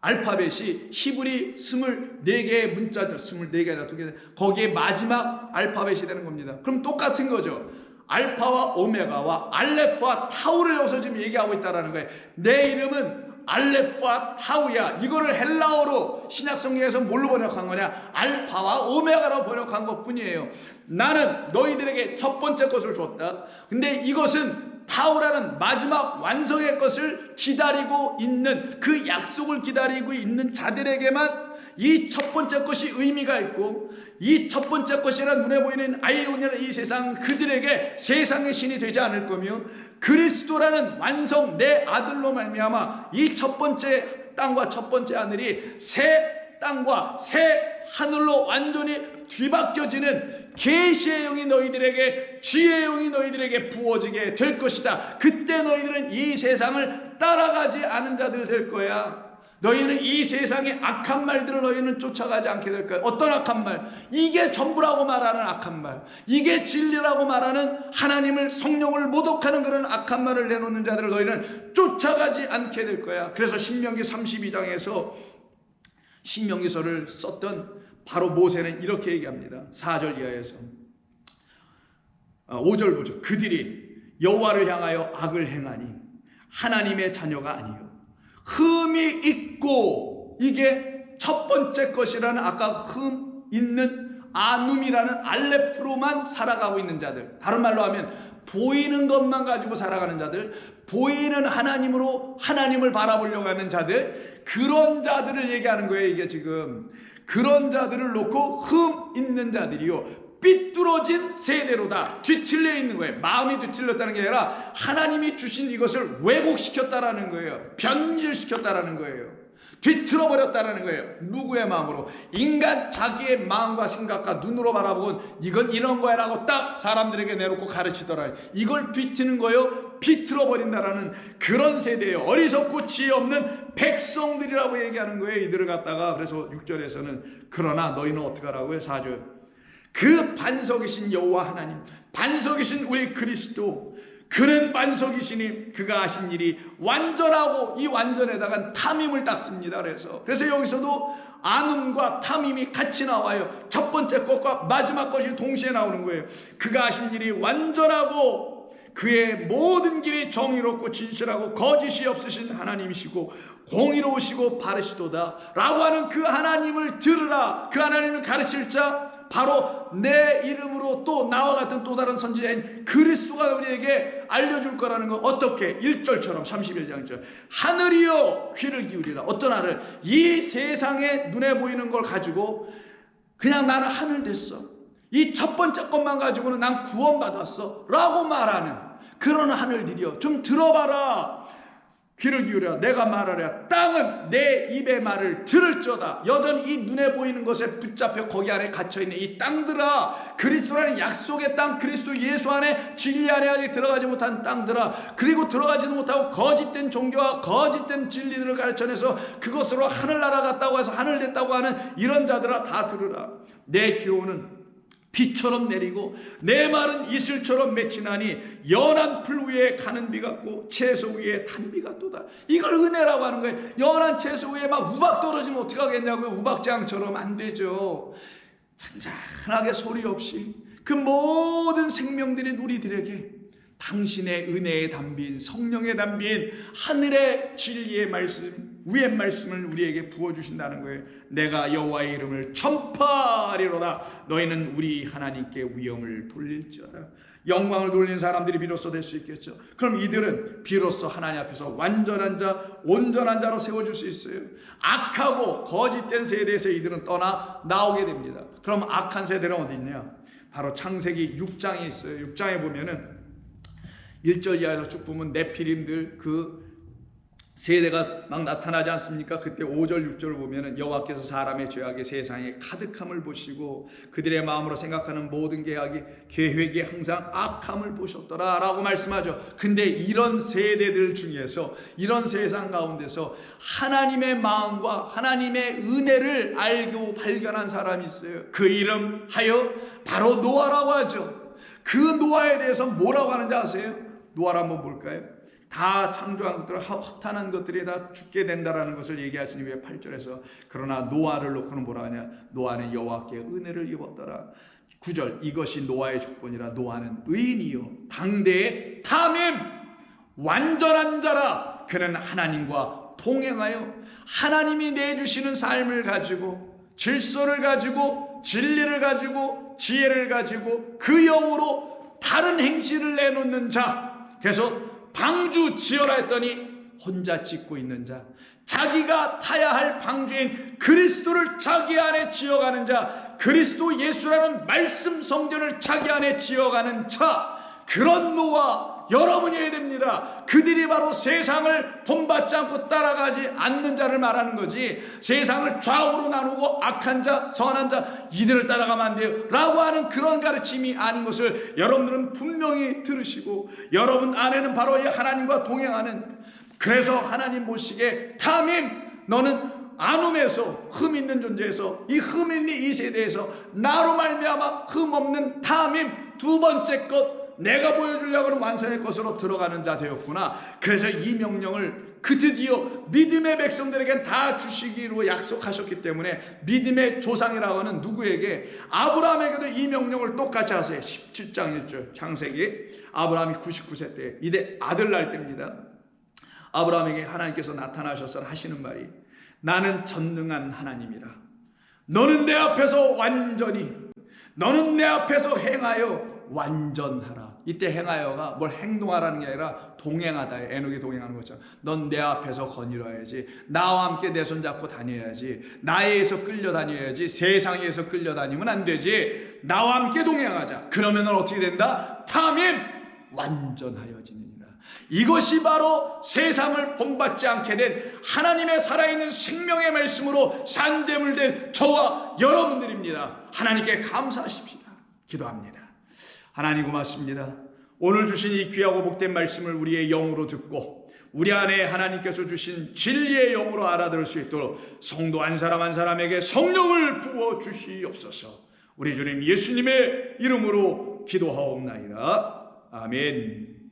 알파벳이 히브리 24개의 문자들, 24개 아니라 2개, 거기에 마지막 알파벳이 되는 겁니다. 그럼 똑같은 거죠. 알파와 오메가와 알레프와 타우를 여기서 지금 얘기하고 있다는 거예요. 내 이름은 알레프와 타우야. 이거를 헬라어로 신약성경에서 뭘로 번역한 거냐? 알파와 오메가로 번역한 것 뿐이에요. 나는 너희들에게 첫 번째 것을 줬다. 근데 이것은 타우라는 마지막 완성의 것을 기다리고 있는, 그 약속을 기다리고 있는 자들에게만 이 첫 번째 것이 의미가 있고, 이 첫 번째 것이란 눈에 보이는 아이오니아는 이 세상, 그들에게 세상의 신이 되지 않을 거며, 그리스도라는 완성 내 아들로 말미암아 이 첫 번째 땅과 첫 번째 하늘이 새 땅과 새 하늘로 완전히 뒤바뀌어지는 계시의 영이 너희들에게, 지혜의 영이 너희들에게 부어지게 될 것이다. 그때 너희들은 이 세상을 따라가지 않은 자들 될 거야. 너희는 이 세상의 악한 말들을 너희는 쫓아가지 않게 될 거야. 어떤 악한 말? 이게 전부라고 말하는 악한 말, 이게 진리라고 말하는 하나님을, 성령을 모독하는 그런 악한 말을 내놓는 자들을 너희는 쫓아가지 않게 될 거야. 그래서 신명기 32장에서 신명기서를 썼던 바로 모세는 이렇게 얘기합니다. 4절 이하에서 5절 보죠. 그들이 여호와를 향하여 악을 행하니 하나님의 자녀가 아니요 흠이 있고, 이게 첫 번째 것이라는, 아까 흠 있는 아눔이라는 알레프로만 살아가고 있는 자들, 다른 말로 하면 보이는 것만 가지고 살아가는 자들, 보이는 하나님으로 하나님을 바라보려고 하는 자들, 그런 자들을 얘기하는 거예요. 이게 지금 그런 자들을 놓고 흠 있는 자들이요 삐뚤어진 세대로다, 뒤틀려 있는 거예요. 마음이 뒤틀렸다는 게 아니라 하나님이 주신 이것을 왜곡시켰다라는 거예요. 변질시켰다라는 거예요. 뒤틀어버렸다라는 거예요. 누구의 마음으로? 인간 자기의 마음과 생각과 눈으로 바라보고 이건 이런 거야 라고 딱 사람들에게 내놓고 가르치더라. 이걸 뒤트는 거예요. 비틀어버린다라는 그런 세대예요. 어리석고 지혜 없는 백성들이라고 얘기하는 거예요. 이들을 갖다가. 그래서 6절에서는 그러나 너희는 어떻게 하라고요? 4절 그 반석이신 여호와 하나님, 반석이신 우리 그리스도, 그는 반석이시니 그가 하신 일이 완전하고, 이 완전에다가 탐임을 딱 씁니다. 그래서 여기서도 아눔과 탐임이 같이 나와요. 첫 번째 것과 마지막 것이 동시에 나오는 거예요. 그가 하신 일이 완전하고 그의 모든 길이 정의롭고 진실하고 거짓이 없으신 하나님이시고 공의로우시고 바르시도다 라고 하는 그 하나님을 들으라. 그 하나님을 가르칠 자, 바로 내 이름으로 또 나와 같은 또 다른 선지자인 그리스도가 우리에게 알려줄 거라는 거. 어떻게? 1절처럼 31장 하늘이여 귀를 기울이라. 어떤 하늘? 이 세상에 눈에 보이는 걸 가지고 그냥 나는 하늘 됐어, 이 첫 번째 것만 가지고는 난 구원받았어 라고 말하는 그런 하늘들이여, 좀 들어봐라. 귀를 기울여 내가 말하랴. 땅은 내 입의 말을 들을지어다. 여전히 이 눈에 보이는 것에 붙잡혀 거기 안에 갇혀있는 이 땅들아, 그리스도라는 약속의 땅, 그리스도 예수 안에 진리 안에 아직 들어가지 못한 땅들아, 그리고 들어가지도 못하고 거짓된 종교와 거짓된 진리들을 가르쳐내서 그것으로 하늘나라 갔다고 해서 하늘 됐다고 하는 이런 자들아, 다 들으라. 내 교훈은 비처럼 내리고 내 말은 이슬처럼 맺히나니 연한 풀 위에 가는 비 같고 채소 위에 단비 같도다. 이걸 은혜라고 하는 거예요. 연한 채소 위에 막 우박 떨어지면 어떻게 하겠냐고요. 우박장처럼 안 되죠. 잔잔하게 소리 없이 그 모든 생명들이 우리들에게 당신의 은혜의 담비인, 성령의 담비인 하늘의 진리의 말씀, 위의 말씀을 우리에게 부어주신다는 거예요. 내가 여호와의 이름을 전파하리로다. 너희는 우리 하나님께 위엄을 돌릴지어다. 영광을 돌리는 사람들이 비로소 될 수 있겠죠. 그럼 이들은 비로소 하나님 앞에서 완전한 자, 온전한 자로 세워줄 수 있어요. 악하고 거짓된 세대에서 이들은 떠나 나오게 됩니다. 그럼 악한 세대는 어디 있냐? 바로 창세기 6장에 있어요. 6장에 보면은 1절 이하에서 쭉 보면 네피림들 그 세대가 막 나타나지 않습니까? 그때 5절 6절을 보면은 여호와께서 사람의 죄악이 세상에 가득함을 보시고 그들의 마음으로 생각하는 모든 계획이 항상 악함을 보셨더라 라고 말씀하죠. 근데 이런 세대들 중에서, 이런 세상 가운데서 하나님의 마음과 하나님의 은혜를 알고 발견한 사람이 있어요. 그 이름 하여 바로 노아라고 하죠. 그 노아에 대해서 뭐라고 하는지 아세요? 노아를 한번 볼까요? 다 창조한 것들, 허탄한 것들이 다 죽게 된다라는 것을 얘기하신 이후에 8절에서 그러나 노아를 놓고는 뭐라 하냐? 노아는 여호와께 은혜를 입었더라. 9절 이것이 노아의 족본이라. 노아는 의인이요 당대의 탐임 완전한 자라. 그는 하나님과 동행하여 하나님이 내주시는 삶을 가지고, 질서를 가지고, 진리를 가지고, 지혜를 가지고 그 영으로 다른 행실을 내놓는 자. 그래서 방주 지어라 했더니 혼자 짓고 있는 자, 자기가 타야 할 방주인 그리스도를 자기 안에 지어가는 자, 그리스도 예수라는 말씀 성전을 자기 안에 지어가는 자, 그런 노아 여러분이어야 됩니다. 그들이 바로 세상을 본받지 않고 따라가지 않는 자를 말하는 거지, 세상을 좌우로 나누고 악한 자, 선한 자, 이들을 따라가면 안 돼요 라고 하는 그런 가르침이 아닌 것을 여러분들은 분명히 들으시고, 여러분 안에는 바로 이 하나님과 동행하는, 그래서 하나님 보시기에 탐임, 너는 아눔에서, 흠 있는 존재에서, 이 흠 있는 이 세대에서 나로 말미암아 흠 없는 탐임, 두 번째 것 내가 보여주려고는 완성의 것으로 들어가는 자 되었구나. 그래서 이 명령을 드디어 믿음의 백성들에게 다 주시기로 약속하셨기 때문에 믿음의 조상이라고 하는 누구에게? 아브라함에게도 이 명령을 똑같이 하세요. 17장 1절 창세기. 아브라함이 99세 때 이때 아들 낳을 때입니다. 아브라함에게 하나님께서 나타나셔서 하시는 말이, 나는 전능한 하나님이라. 너는 내 앞에서 행하여 완전하라. 이때 행하여가 뭘 행동하라는 게 아니라 동행하다. 에녹이 동행하는 거죠. 넌 내 앞에서 거닐어야지. 나와 함께 내 손잡고 다녀야지. 나에 의해서 끌려다녀야지. 세상에서 끌려다니면 안 되지. 나와 함께 동행하자. 그러면 어떻게 된다? 탐임 완전하여지느니라. 이것이 바로 세상을 본받지 않게 된 하나님의 살아있는 생명의 말씀으로 산재물된 저와 여러분들입니다. 하나님께 감사하십시다. 기도합니다. 하나님 고맙습니다. 오늘 주신 이 귀하고 복된 말씀을 우리의 영으로 듣고 우리 안에 하나님께서 주신 진리의 영으로 알아들을 수 있도록 성도 한 사람 한 사람에게 성령을 부어 주시옵소서. 우리 주님 예수님의 이름으로 기도하옵나이다. 아멘.